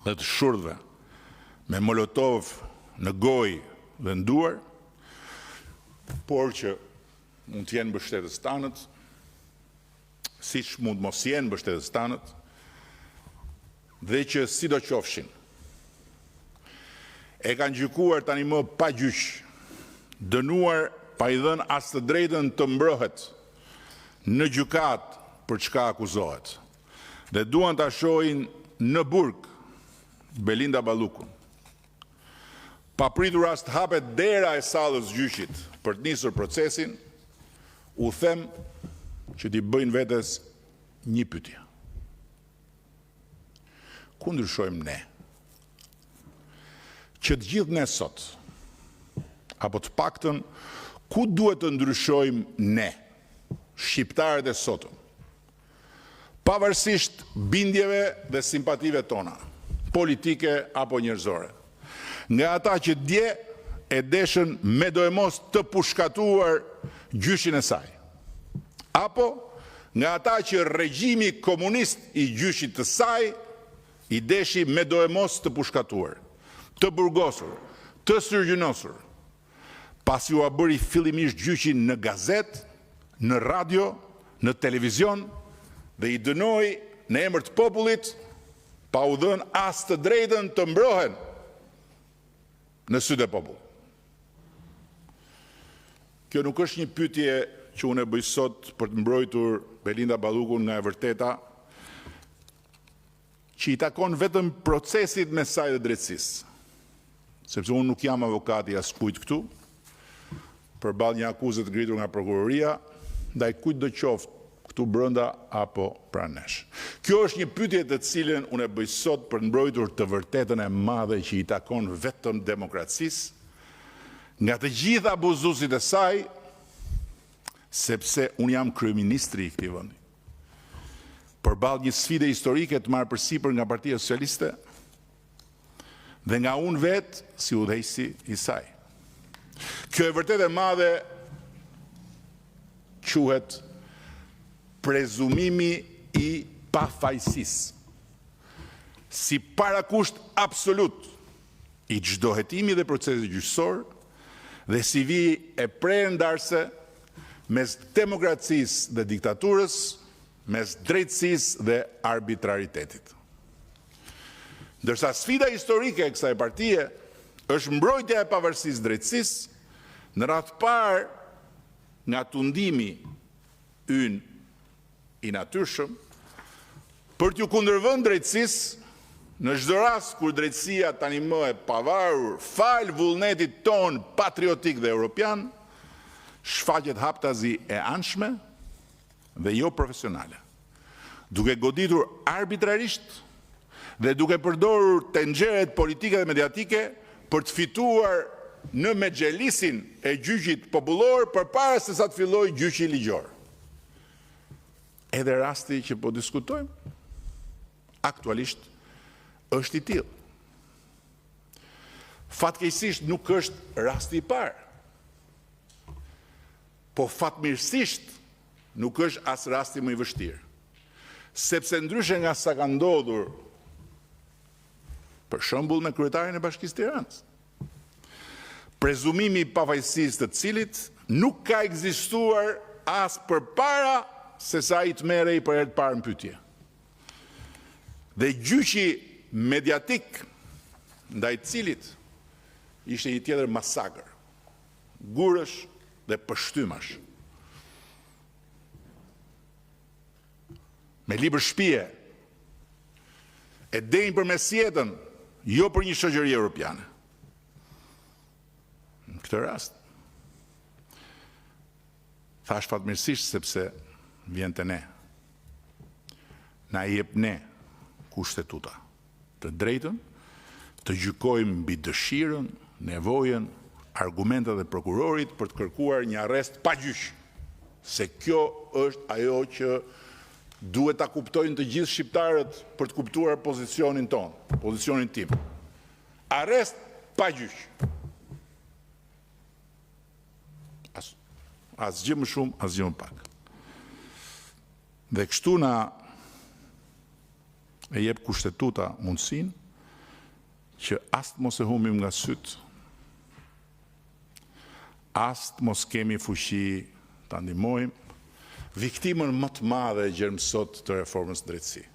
dhe të shurdhve, me Molotov në gojë dhe në duar, por që mund të jenë mbështetës tanët, siç mund mos jenë mbështetës tanët, dhe që sido qofshin, e kanë gjykuar tani më pa gjyq, dënuar pa i dhënë as të drejtën të mbrëhet në gjykat për çka akuzohet. Dhe duan ta shohin në burg Belinda Ballukun. Pa pritur as të hapet dera e sallës gjyqit për të nisur procesin, u them që t'i bëjnë vetes një pyetje. Ku ndryshojmë ne? Që të gjithë ne sot, apo të paktën, ku duhet të ndryshojmë ne, shqiptarët e sotëm, pavarësisht bindjeve dhe simpative tona, politike apo njerëzore, nga ata që dje e deshën me dojmos të pushkatuar gjyshin e saj, apo nga ata që regjimi komunist i gjyshit të saj i deshi me dojmos të pushkatuar, të burgosur, të sërgjynosur, pasi u bëri fillimisht gjyqin në gazet, në radio, në televizion, dhe i dënoi në emër të popullit, pa u dhënë as të drejtën të mbrohen në sytë e popullit. Kjo nuk është një pyetje që unë e bëj sot për të mbrojtur Belinda Ballukun nga e vërteta, që i takon vetëm procesit me saj dhe drejtësisë. Sepse unë nuk jam avokati as kujt këtu, përballë një akuzë të ngritur nga prokuroria, ndaj kujt do qoftë këtu brenda apo pranë nesh. Kjo është një pyetje të cilën unë e bëj sot për të mbrojtur të vërtetën e madhe që i takon vetëm demokracisë, nga të gjithë abuzuesit e saj, sepse unë jam kryeministri i këtij vendi. Përballë një sfide historike të marrë përsipër nga Partia Socialiste dhe nga unë vetë si udhëheqësi i saj. Kjo e vërtet e madhe quhet prezumimi i pafajësisë, si parakusht absolut i çdo hetimi dhe procesi gjyqësor dhe si vijë e prerëndarse mes demokracisë dhe diktaturës, mes drejtësisë dhe arbitraritetit. Ndërsa sfida historike e kësaj partie është mbrojtja e pavarësisë drejtësisë në radhë parë nga tundimi ynë i natyrshëm për t'ju kundërvënë drejtësisë në çdo rast kur drejtësia tani më e pavarur fal vullnetit ton patriotik dhe europian shfaqet haptazi e anshme dhe jo profesionale, duke goditur arbitrarisht dhe duke përdorur tenxheret politike dhe mediatike për të fituar në mexhelisin e gjyqit popullor përpara se sa të fillojë gjyqi ligjor. Edhe rasti që po diskutojmë aktualisht është i tillë. Fatkeqësisht nuk është rasti i parë, po fatmirësisht nuk është as rasti më i vështirë, sepse ndryshe nga sa ka ndodhur për shembull me kryetarin e Bashkisë Tiranës, prezumimi i pafajësisë të cilit nuk ka ekzistuar as përpara se sa i të merrej për herë të parë në pyetje. Dhe gjyqi mediatik ndaj të cilit ishte një tjetër masakër, gurësh dhe pështymash. Me libër shpije, e denjë përmes jetën, jo për një shoqëri europiane. Në këtë rast, thash fatmirësisht sepse vjen te ne. Na jep ne kushtetuta të drejtën të gjykojmë mbi dëshirën, nevojën, argumentet e prokurorit për të kërkuar një arrest pa gjyq. Se kjo është ajo që duhet ta kuptojnë të gjithë shqiptarët për të kuptuar pozicionin ton, pozicionin tim. Arrest pa gjyq. Asgjë më shumë, asgjë më pak. Dhe kështu na e jep kushtetuta mundësinë që ast mos e humbim nga syt, ast mos kemi fuqi ta ndihmojmë viktimën më të madhe e gjermësot të reformës në drejtësi.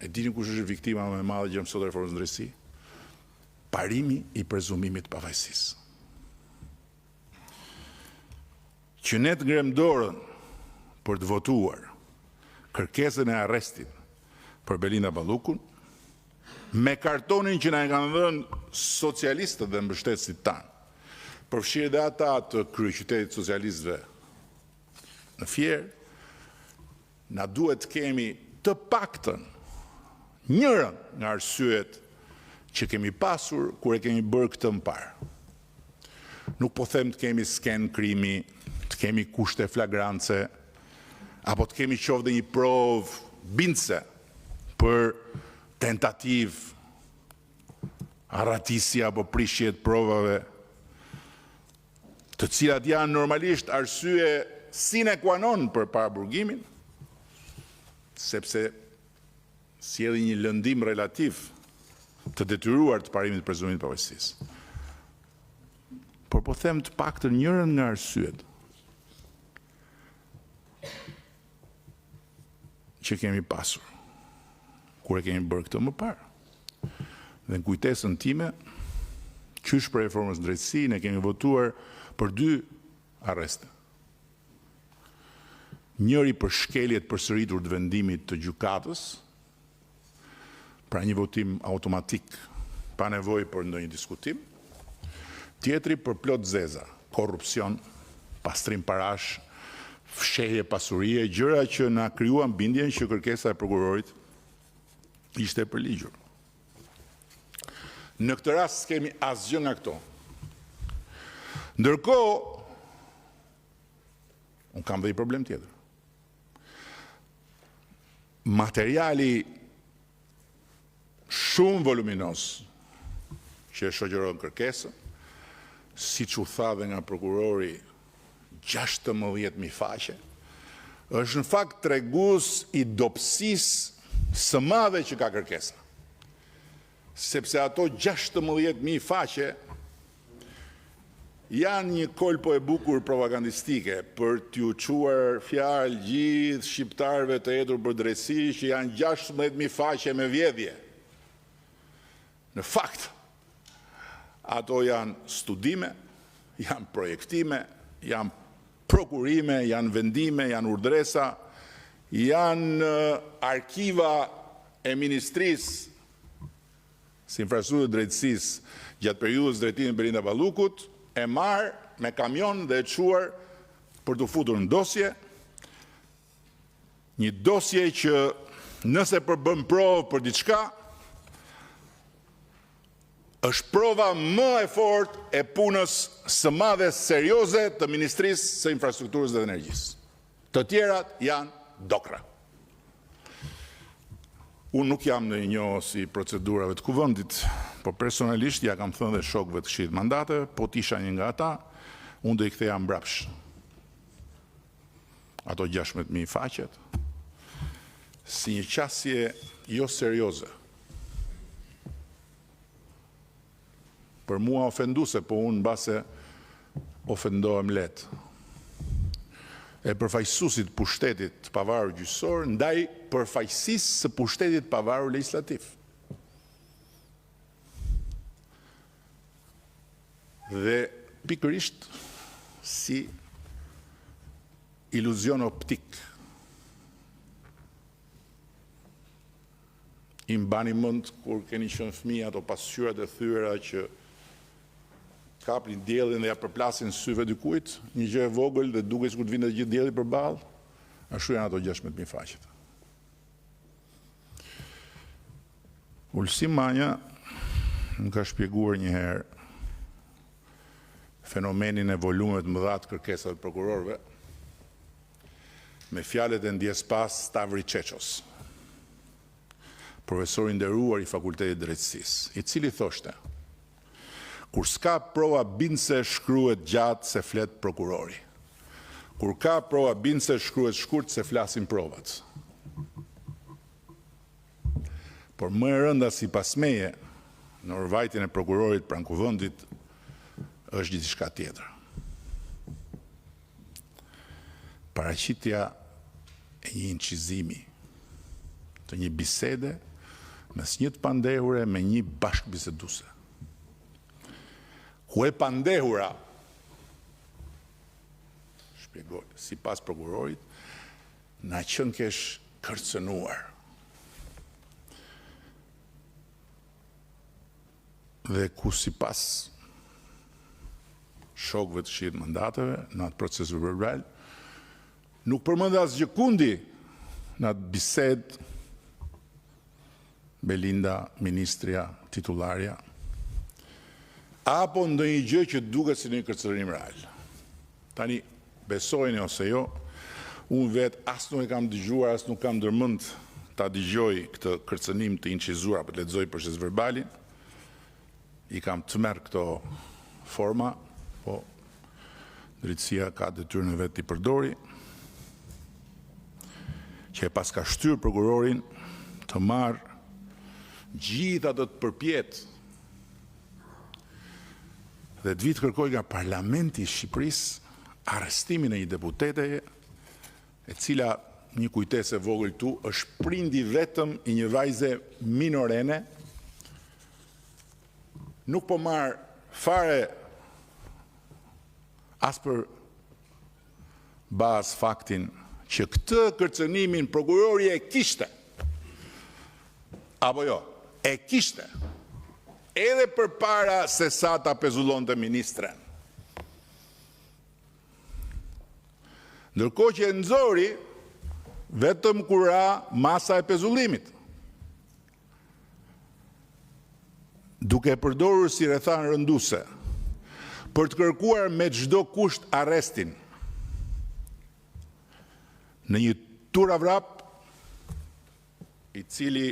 E dini kush është viktima më e madhe e gjermësot të reformës në drejtësi? Parimi i prezumimit të pavajsisë. Që ne të ngrem dorën për të votuar kërkesën e arrestit për Belinda Ballukun, me kartonin që na e kanë dhënë socialistët dhe mbështetësit tanë, përfshirë dhe ata të kryeqytetit socialistëve në Fier, na duhet të kemi të paktën njërën nga arsyet që kemi pasur kur e kemi bërë këtë më parë. Nuk po them të kemi sken krimi, të kemi kushte flagrance, apo të kemi qoftë një provë bindse për tentativ, arratisje apo prishje të provave, të cilat janë normalisht arsye sine qua non për paraburgimin, sepse sjellin një lëndim relativ të detyruar të parimit të prezumimit të pavajsisë. Por po them të paktën njërën nga arsyet që kemi pasur kur e kemi bërë këtë më parë. Dhe në kujtesën time, qysh për reformës në drejtësi, ne kemi votuar për 2 arreste. Njëri për shkeljet përsëritur të vendimit të gjykatës, pra një votim automatik, pa nevojë për ndonjë diskutim. Tjetri për plot zeza, korrupsion, pastrim parash, fshehje pasurie, gjëra që na krijuan bindjen që kërkesa e prokurorit ishte e përligjur. Në këtë rast s'kemi asgjë nga këto. Ndërkohë, unë kam dhe një problem tjetër. Materiali shumë voluminos që e shoqëron kërkesën, siç u tha dhe nga prokurori 16.000 faqe, është në fakt tregues i dobësisë së madhe që ka kërkesa. Sepse ato 16.000 faqe janë një kolpo e bukur propagandistike për t'ju quar fjalë gjithë shqiptarëve të etur për drejtësi që janë 16.000 faqe me vjedhje. Në fakt, ato janë studime, janë projektime, janë prokurime, janë vendime, janë urdhresa, janë arkiva e Ministrisë së Infrastrukturës dhe Drejtësisë gjatë periudhës drejtimit Belinda Ballukut, e marrë me kamion dhe e quar për të futur në dosje, një dosje që nëse përbën provë për diçka, është prova më e fortë e punës së madhe serioze të Ministrisë së Infrastrukturës dhe Energjisë. Të tjerat janë dokra. Unë nuk jam në njohës i procedurave të kuvendit, por personalisht ja kam thënë dhe shokëve të Këshillit Mandate, po t'isha një nga ata, unë do i ktheja mbrapsht ato 16.000 faqet si një qasje jo serioze. Për mua ofenduse, po unë mbase ofendohem letë. E përfaqësuesit pushtetit të pavarur gjyqësor ndaj përfaqësisë së pushtetit të pavarur legjislativ. Dhe pikërisht si iluzion optik. I mbani mend kur keni qenë fëmijë ato pasqyrat e thyera që kapin diellin dhe ja përplasin syve dikujt, një gjë e vogël dhe duket sikur të vinte gjithë dielli përballë, ashtu janë ato 16.000 faqet. Ulsim Manja më ka shpjeguar një herë fenomenin e volumeve të mëdha të kërkesave të prokurorëve me fjalët e ndjespas Stavri Çeços, profesor i nderuar i Fakultetit Drejtësisë, i cili thoshte: kur s'ka prova bindse shkruhet gjatë se flet prokurori. Kur ka prova bindse shkruhet shkurt se flasin provat. Por më e rënda sipas meje në orvajtjen e prokurorit pranë kuvendit është diçka tjetër. Paraqitja e një incizimi të një bisede mes një të pandehure me një bashkëbiseduese. Ku e pandehura, shpjegoj, sipas prokurorit, na qenë kesh kërcënuar. Dhe ku sipas shokëve të shihet mandateve në atë proces verbal, nuk përmend asgjë kundi në atë bisedë Belinda, ministrja, titularja, apo ndonjë gjë që duket si një kërcënim real. Tani, besojeni ose jo, unë vetë as nuk e kam dëgjuar, as nuk kam ndërmend ta dëgjoj këtë kërcënim të incizuar apo të lexoj proces verbalin. I kam të merr këto forma, po drejtësia ka detyrën e vet t'i përdori, që e pas ka shtyr prokurorin të marrë gjitha do të përpjet dhe të vitë kërkoj nga Parlamenti i Shqipërisë arrestimin e një deputete e cila, një kujtesë e vogël këtu, është prindi vetëm i një vajze minorene, nuk po marr fare as për bazë faktin që këtë kërcënimin prokurori e kishte, apo jo, e kishte, edhe përpara se sa ta pezullonte ministren. Ndërkohë që e nxori vetëm kur ra masa e pezullimit, duke përdorur si rrethan rënduese për të kërkuar me çdo kusht arrestin në një turavrap i cili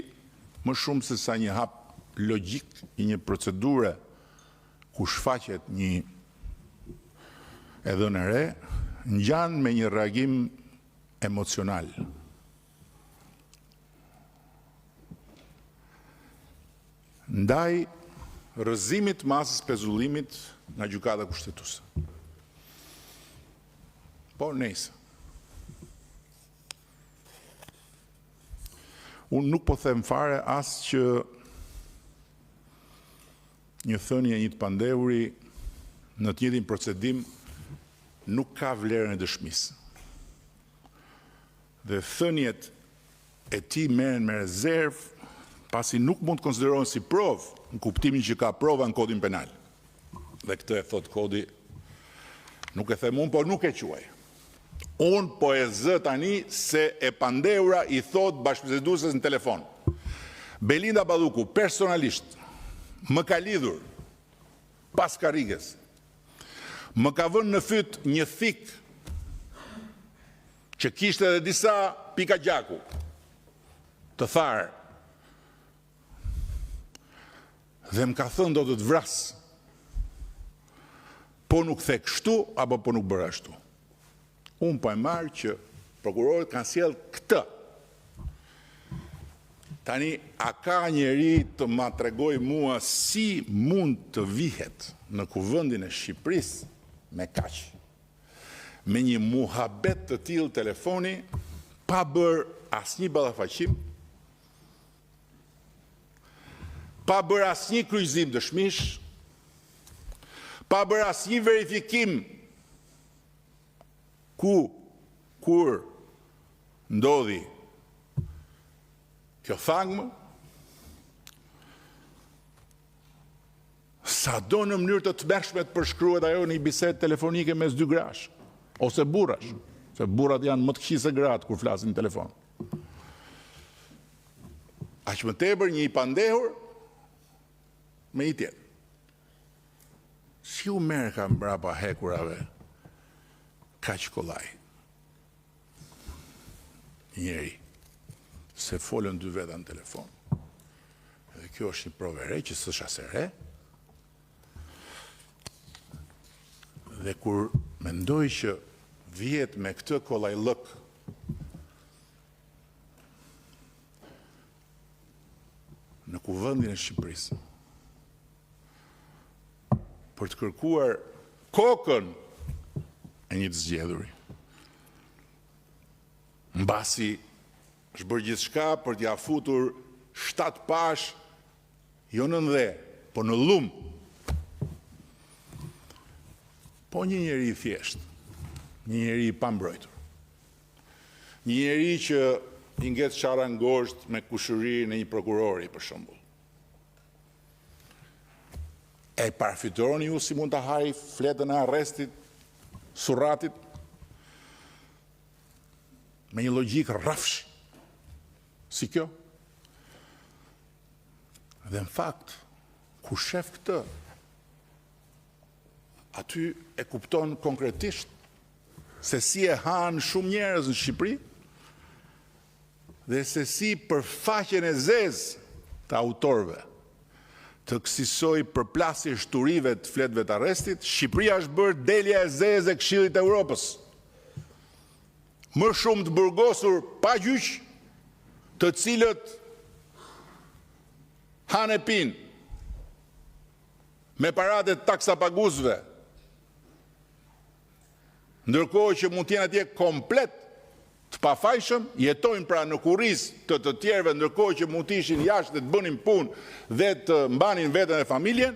më shumë se sa një hap logjik i një procedure ku shfaqet një e dhënë e re, ngjan me një reagim emocional. Ndaj rrëzimit masës pezullimit nga gjykata kushtetuese. Po nejse. Unë nuk po them fare as që një thënie e një të pandehuri në të njëjtin procedim nuk ka vlerën e dëshmisë. Dhe thëniet e tij merren me rezervë pasi nuk mund të konsiderohen si provë në kuptimin që ka prova në kodin penal. Dhe këtë e thot kodi, nuk e them unë, por nuk e quaj. Unë po e zë tani se e pandehura i thot bashkëbisedueses në telefon. Belinda Balluku personalisht më ka lidhur pas karrigës. Më ka vënë në fyt një thik që kishte edhe disa pika gjaku të tharë. Dhe më ka thënë do të të vras. Po nuk the kështu apo po nuk bëra ashtu. Unë po e marr që prokurorët kanë sjell këtë. Tani, a ka njeri të ma tregoj mua si mund të vihet në kuvendin e Shqipërisë me kaq? Me një muhabet të tillë telefoni, pa bërë asnjë ballafaqim, pa bërë asnjë kryqëzim dëshmish, pa bërë asnjë verifikim kur ndodhi kjo thangmë, sa do në mënyrë të tmerrshme të përshkruhet ajo në një bisedë telefonike mes dy grash, ose burrash, se burrat janë më të këqij se gratë kur flasin në telefon. Aq më tepër një i pandehur me një tjetër. Si u merr ka mbrapa hekurave kaq kollaj? Njeri, se folën dy veta në telefon. Dhe kjo është një provë e re që s'është as e re. Dhe kur mendoj që vihet me këtë kollajllëk në kuvendin e Shqipërisë, për të kërkuar kokën e një të zgjedhuri. Mbasi është bërë gjithçka për t'ia futur 7 pash, jo në ndhe, po në lum. Po një njeri i thjesht, një njeri i pambrojtur, një njeri që i ngec qara ngosht me kushërinë e një prokurori, për shembull. E parafitoni ju si mund të haj fletën e arrestit, surratit, me një logjikë rrafsh, si kjo? Dhe në fakt, kur shef këtë, aty e kupton konkretisht se si e hanë shumë njerëz në Shqipëri dhe se si për faqen e zezë të autorëve të kësisoj përplasje shturive të fletëve të arrestit, Shqipëria është bërë delja e zezë e Këshillit të Evropës. Më shumë të burgosur pa gjyq, të cilët hanë e pinë me paratë të taksapaguzve, ndërkohë që mund t'jenë atje komplet të pafajshëm, jetojnë pra në kurrizë të tjerëve, ndërkohë që mund t'ishin jashtë dhe të bënin punë dhe të mbanin veten e familjen,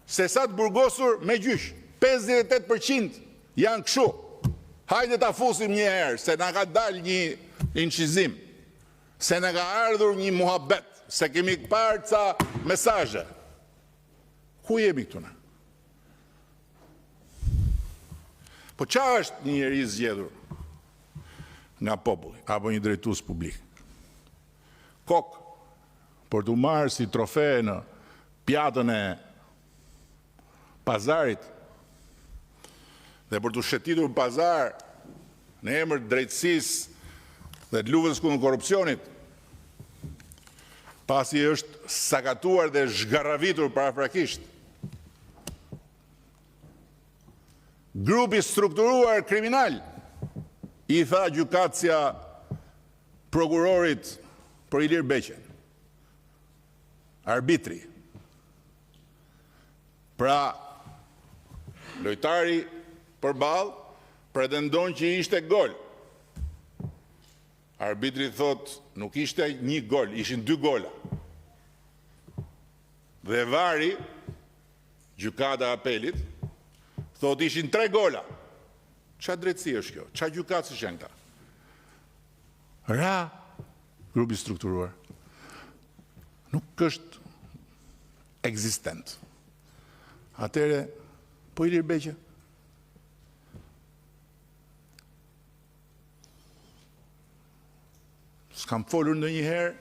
se sa të burgosur me gjyq. 58% janë kështu. Hajde ta fusim një herë, se na ka dalë një incizim, se na ka ardhur një muhabet, se kemi parë ca mesazhe. Ku jemi këtu ne? Po çfarë është një njeri i zgjedhur nga populli apo një drejtues publik? Kokë për t'u marrë si trofe në pjatën e pazarit dhe për t'u shëtitur pazar në emër të drejtësisë dhe të luftës kundër korrupsionit, pasi është sakatuar dhe zhgarravitur paraprakisht. Grupi strukturuar kriminal, i tha gjykatësia prokurorit për Ilir Beqen, arbitri. Pra, lojtari përballë pretendon që ishte gol. Arbitri thot, nuk ishte një gol, ishin 2 gola. Dhe vari, gjykata e apelit, thot ishin 3 gola. Qa drejtësi është kjo? Qa gjykatës është janë këta? Ra, grupi strukturuar, nuk është ekzistent. Atere, po Ilir Beqe? S'kam folur ndonjëherë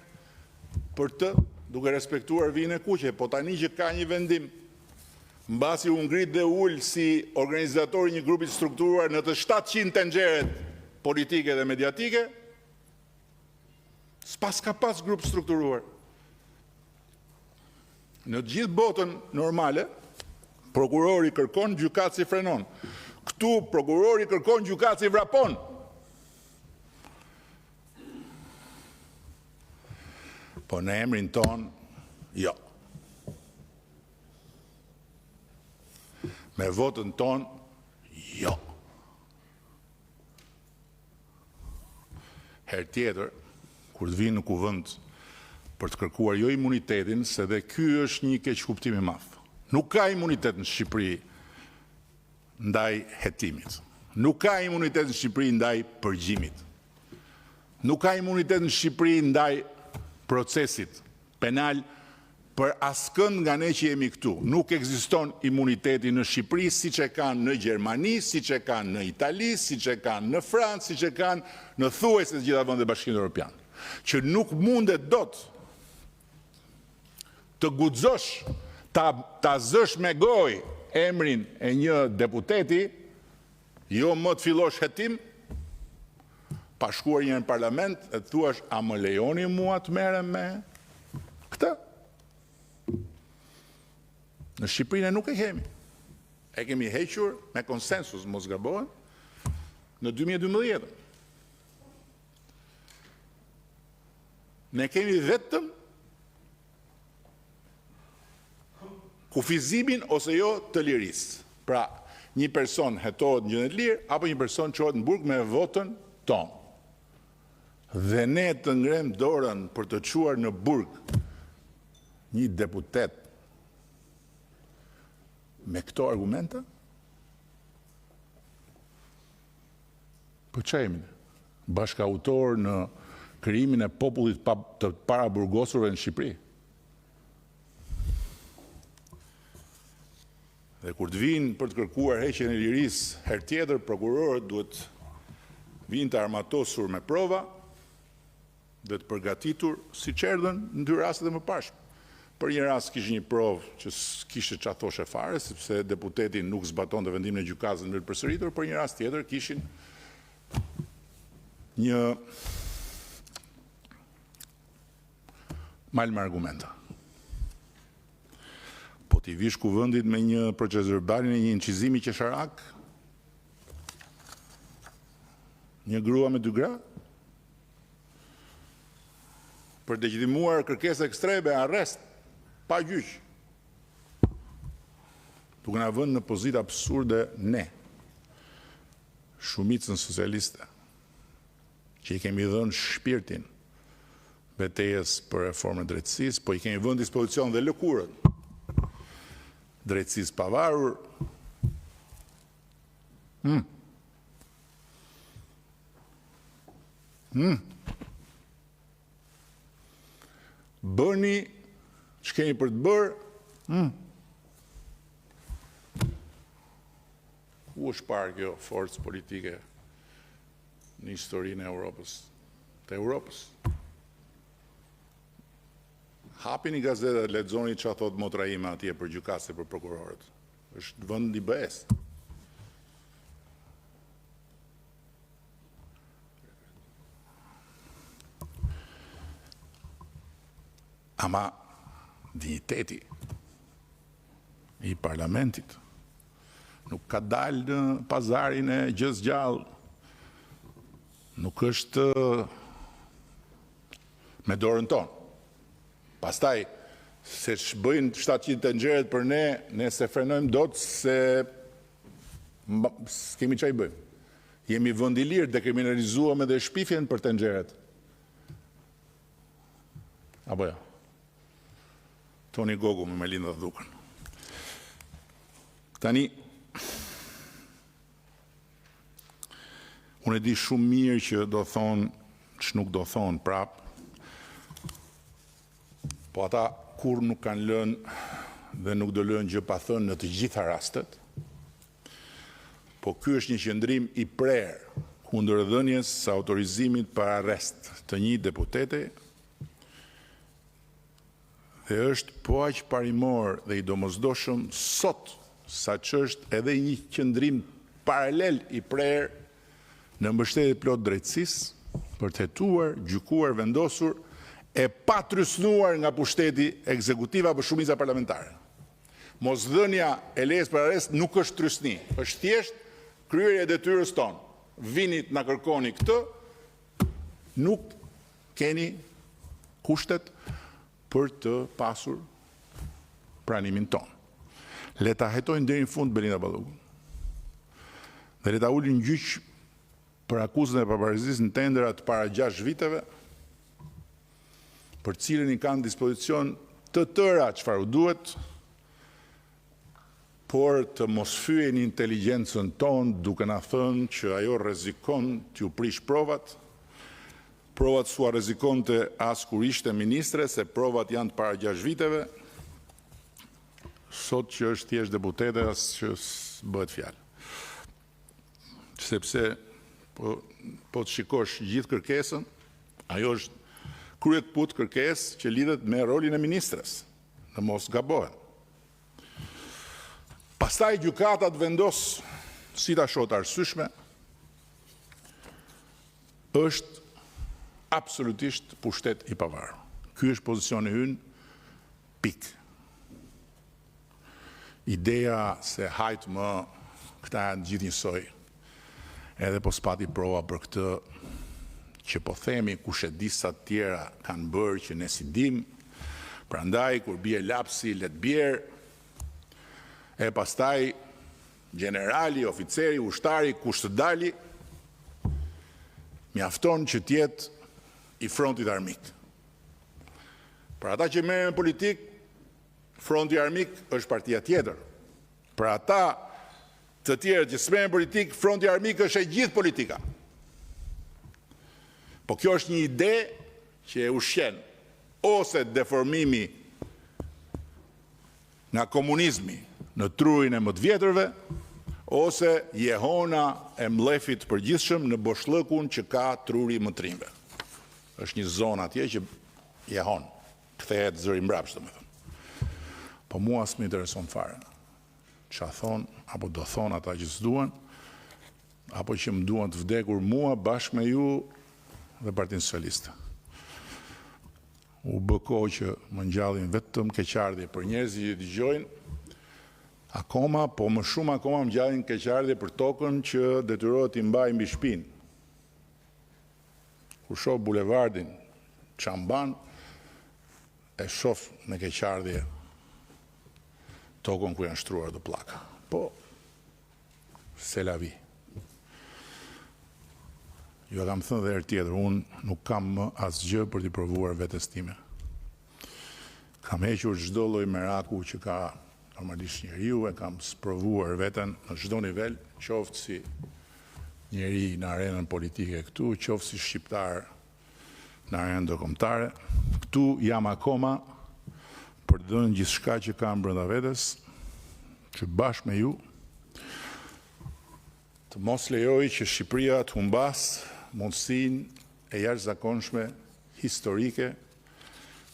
për të, duke respektuar vijën e kuqe, po tani që ka një vendim, mbasi u ngrit dhe ul si organizatori një grupi strukturuar në të 700 tenxheret politike dhe mediatike, s'pas ka pas grup strukturuar. Në gjithë botën normale, prokurori kërkon, gjykatësi frenon. Këtu prokurori kërkon, gjykatësi vrapon. Po në emrin ton, jo. Me votën ton, jo. Herë tjetër, kur të vinë në kuvend për të kërkuar jo imunitetin, se dhe ky është një keqkuptim i madh. Nuk ka imunitet në Shqipëri ndaj hetimit. Nuk ka imunitet në Shqipëri ndaj përgjimit. Nuk ka imunitet në Shqipëri ndaj procesit penal për askënd nga ne që jemi këtu. Nuk ekziston imuniteti në Shqipëri siç e kanë në Gjermani, siç e kanë në Itali, siç e kanë në Francë, siç e kanë në thuajse të gjitha vendet e Bashkimit Evropian. Që nuk mundet dot të guxosh ta zësh me gojë emrin e një deputeti, jo më të fillosh hetim, pa shkuar një në parlament, e të thuash, a më lejoni mua të merrem me këtë? Në Shqipërinë nuk e kemi. E kemi hequr me konsensus, mos gabohen, në 2012. Ne kemi vetëm kufizimin ose jo të lirisë. Pra, një person hetohet në gjendje të lirë, apo një person çohet në burg me votën tonë. Dhe ne të ngrem dorën për të çuar në burg një deputet me këto argumenta? Po çajmë bashkautor në krijimin e popullit të paraburgosurve në Shqipëri. Dhe kur të vinë për të kërkuar heqjen e lirisë, herë tjetër prokurorët duhet vinë të armatosur me prova dhe të përgatitur si erdhën në dy rastet e mëparshme. Për një rast kishte një provë që s'kishte çfarë thoshe fare, sepse deputeti nuk zbatonte vendimin e gjykatës në mënyrë përsëritur, për një rast tjetër kishin një mal me argumenta. Po t'i vish kuvendit me një proces verbal e një incizimi qesharak, një grua me 2 gra, për legitimuar kërkesë ekstreme, arrest, pa gjyq. Duke na vënë në pozitë absurde ne, shumicën socialiste, që i kemi dhënë shpirtin betejës për reformën e drejtësisë, po i kemi vënë dispozicion dhe lëkurën drejtësisë pavarur. Bëni që kemi për të bërë. Ku është parë kjo forcë politike në historinë e Europës? Të Europës. Hapini gazetat, lexoni çfarë thot motra ime atje për gjykatës e për prokurorët. Është vend i bëhes. Ama digniteti i parlamentit nuk ka dalë në pazarin e gjës gjallë, nuk është me dorën tonë. Pastaj, se bëjnë 700 tenxheret për ne, ne se frenojmë dot se s'kemi çaj bëjmë. Jemi vend i lirë, dekriminalizuam edhe shpifjen për tenxheret. Apo jo? Toni Gogu me Melinda Dhukën. Tani, unë e di shumë mirë që do thonë, që nuk do thonë prapë, po ata kur nuk kanë lënë dhe nuk do lënë gjë pa thënë në të gjitha rastet, po ky është një qëndrim i prerë kundër dhënies së autorizimit për arrest të një deputete, dhe është po aq parimor dhe i domosdoshëm sot, sa që është edhe një qëndrim paralel i prerë në mbështetje plot drejtësisë për të hetuar, gjykuar, vendosur e pa trysnuar nga pushteti ekzekutiv apo shumica parlamentare. Mosdhënia e lejes për arrest nuk është trysni, është thjesht kryerja e detyrës tonë. Vinit na kërkoni këtë, nuk keni kushtet për të pasur pranimin tonë. Le ta hetojnë deri në fund Belinda Ballogun. Dhe le ta ulin gjyq për akuzën e pavarësisë në tendera të para 6 viteve, për cilën i kanë dispozicion të tëra çfarë u duhet, por të mos fyen inteligjencën tonë duke na thënë që ajo rrezikon t'ju prish provat. Provat s'u rrezikonte as kur ishte ministre, se provat janë të para 6 viteve. Sot që është thjesht deputete, as që s'bëhet fjalë. Sepse po të shikosh gjithë kërkesën, ajo është kryet put kërkesë që lidhet me rolin e ministres, në mos gabohen. Pastaj gjykatat vendos si ta shohë arsyeshme, është absolutisht pushtet i pavarur. Ky është pozicioni ynë, pikë. Ideja se hajt më këta janë gjithë njësoj, edhe po s'pati prova për këtë, që po themi kush e di sa të tjera kanë bërë që ne si dim, prandaj kur bie lapsi let bjerë, e pastaj generali, oficeri, ushtari, kushtëdali, mjafton që tjetë i frontit armik. Për ata që merren me politik, fronti armik është partia tjetër. Për ata të tjerë që s'merren politik, fronti armik është e gjithë politika. Po kjo është një ide që e ushqen ose deformimi nga komunizmi në trurin e mëdvjetërve, ose jehona e mlefit përgjithshëm në boshllëkun që ka truri më trimve. Është një zonë atje që jehon, kthehet zëri mbrapsht, domethënë. Po mua s'më intereson fare. Ç'a thon apo do thon ata që s'duan, apo që më duan të vdekur mua bashkë me ju dhe Partinë Socialiste. U bë kohë që më ngjallin vetëm keqardhje për njerëzit që dëgjojnë, akoma, po më shumë akoma më ngjallin keqardhje për tokën që detyrohet t'i mbaj mbi shtëpinë. Kur shoh bulevardin Çamban, e shoh në keqardhje tokën ku janë shtruar do pllaka. Po, c'est la vie. Ju e kam thënë dhe herë tjetër, unë nuk kam më asgjë për t'i provuar vetes time. Kam hequr çdo lloj meraku që ka normalisht njeriu, e kam sprovuar veten në çdo nivel, qoftë si njeri në arenën politike këtu, qoftë si shqiptar në arenën ndërkombëtare. Këtu jam akoma për të dhënë gjithçka që kam brenda vetes, që bashkë me ju të mos lejoj që Shqipëria të humbas mundësinë e jashtëzakonshme historike,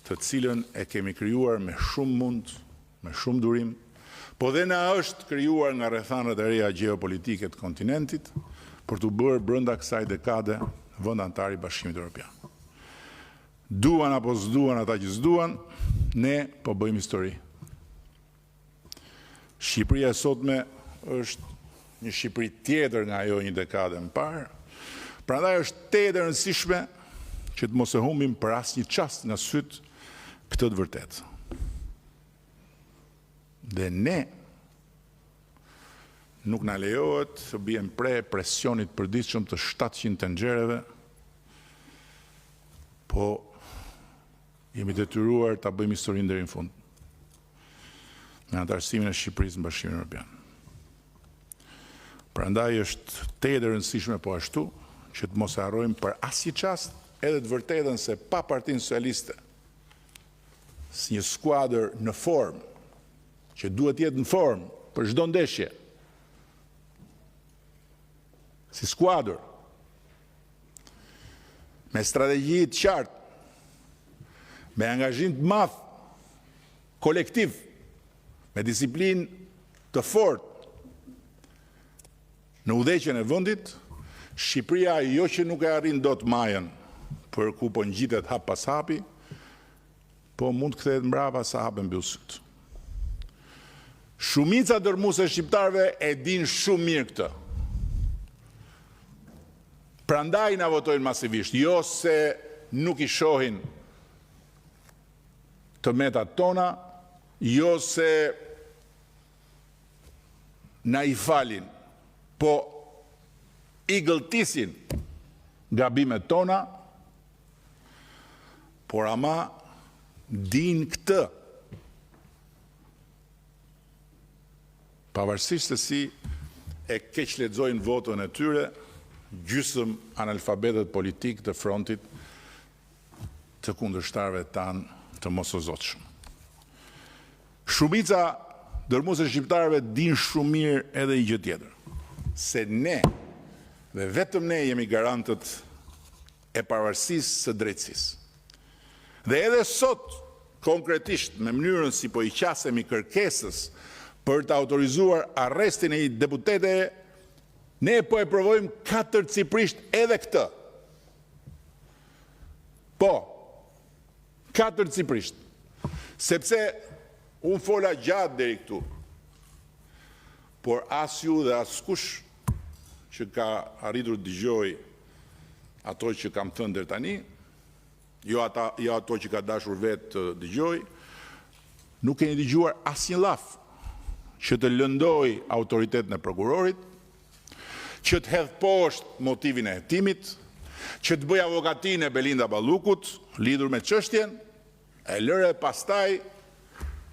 të cilën e kemi krijuar me shumë mund, me shumë durim, po dhe na është krijuar nga rrethanat e reja gjeopolitike të kontinentit për të bërë brenda kësaj dekade vend antar i Bashkimit Evropian. Duan apo s'duan ata që s'duan, ne po bëjmë histori. Shqipëria e sotme është një Shqipëri tjetër nga ajo një dekade më parë. Prandaj është tetë e rëndësishme që të mos e humbim për asnjë çast nga syt këtë të vërtetë. Dhe ne nuk na lejohet të bijem pre presionit përditshëm të 700 tenxhereve, po jemi detyruar ta bëjmë historinë deri në fund me antarësimin e Shqipërisë në Bashkimin Evropian. Prandaj është tetë e rëndësishme po ashtu që të mos e harrojmë për asnjë çast edhe të vërtetën se pa Partinë Socialiste si një skuadër në formë, që duhet jetë në formë për çdo ndeshje, si skuadër, me strategji të qartë, me angazhim të madh kolektiv, me disiplinë të fortë në udhëheqjen e vendit, Shqipëria jo që nuk e arrin dot majën për ku po ngjitet hap pas hapi, po mund të kthehet mbrapa sa hapen mbyll syt. Shumica dërmuese shqiptarëve e din shumë mirë këtë. Prandaj na votojnë masivisht, jo se nuk i shohin të metat tona, jo se na i falin, po i gëlltisin gabimet tona, por ama din këtë. Pavarësisht se si e keq lexojnë votën e tyre, gjysmë analfabetët politik të frontit të kundërshtarëve tanë të mosozotshëm. Shumica dërmuese shqiptarëve din shumë mirë edhe një gjë tjetër, se ne dhe vetëm ne jemi garantët e pavarësisë së drejtësisë. Dhe edhe sot, konkretisht, me mënyrën si po i qasemi kërkesës për të autorizuar arrestin e një deputete, ne po e provojmë katërcipërisht edhe këtë. Po, katërcipërisht. Sepse unë fola gjatë deri këtu, por as ju dhe as kush që ka arritur të dëgjoj ato që kam thënë deri tani, jo ato që ka dashur vetë të dëgjoj, nuk keni dëgjuar asnjë llaf që të lëndoj autoritetin e prokurorit, që të hedh poshtë motivin e hetimit, që të bëj avokatinë e Belinda Ballukut lidhur me çështjen, e lëre pastaj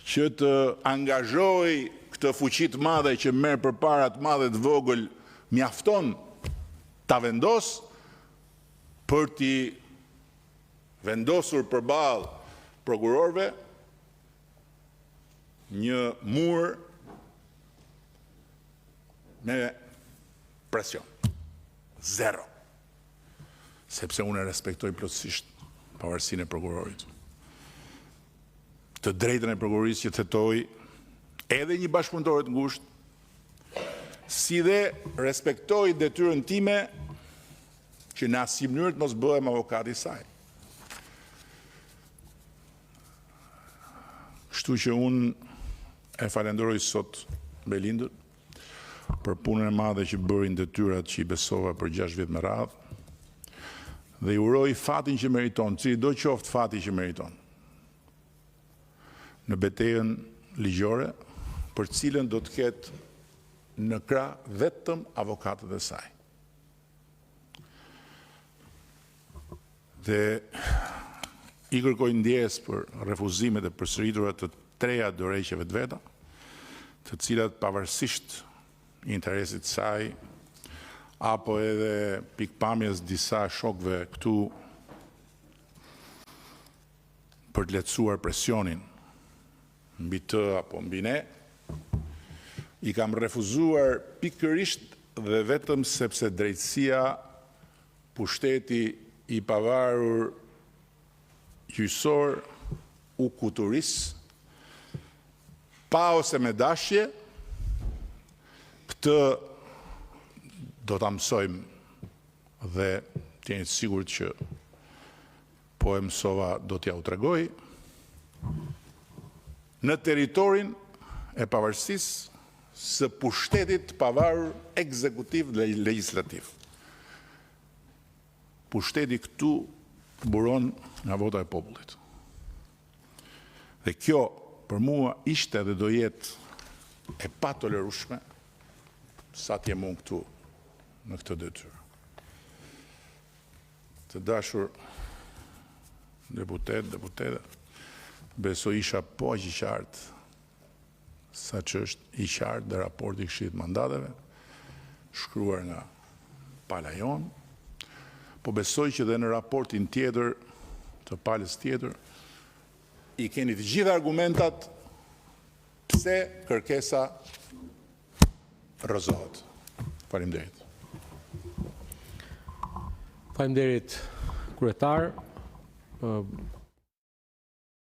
që të angazhoj këtë fuqi të madhe që merr përpara të madhe të vogël, mjafton ta vendos për t'i vendosur përballë prokurorëve një mur me presion. Zero. Sepse unë respektoj plotësisht pavarësinë e prokurorit. Të drejtën e prokurorisë që tetoj edhe një bashkëpunëtor të ngushtë, si dhe respektoj detyrën time që në asnjë mënyrë të mos bëhem avokati i saj. Kështu që unë e falenderoj sot Belindën për punën e madhe që bërin detyrat që i besova për 6 vjet me radhë, dhe i uroj fatin që meriton, cili do qoftë fati që meriton, në betejën ligjore, për cilën do të ketë në krah vetëm avokatët e saj. Dhe i kërkoj ndjes për refuzimet e përsëritura të 3 dorëheqjeve të veta, të cilat pavarësisht interesit saj, apo edhe pikpamjes disa shokëve këtu për të lehtësuar presionin mbi të apo mbi ne, i kam refuzuar pikërisht dhe vetëm sepse drejtësia, pushteti i pavarur gjyqësor u kuturis, pa ose me dashje, këtë do ta mësojmë dhe të jeni të sigurt që po e mësova do t'ja u tregoj, në territorin e pavarësisë së pushtetit pavarur ekzekutiv dhe legjislativ. Pushteti këtu buron nga vota e popullit. Dhe kjo për mua ishte dhe do jetë e patolerueshme sa të jem unë këtu në këtë detyrë. Të dashur deputete, besoj isha po aq i qartë sa që është i qartë dhe raporti i Këshillit të Mandateve, shkruar nga pala jonë, po besoj që dhe në raportin tjetër të palës tjetër, i keni të gjitha argumentat pse kërkesa rrëzohet. Faleminderit. Faleminderit, kryetar.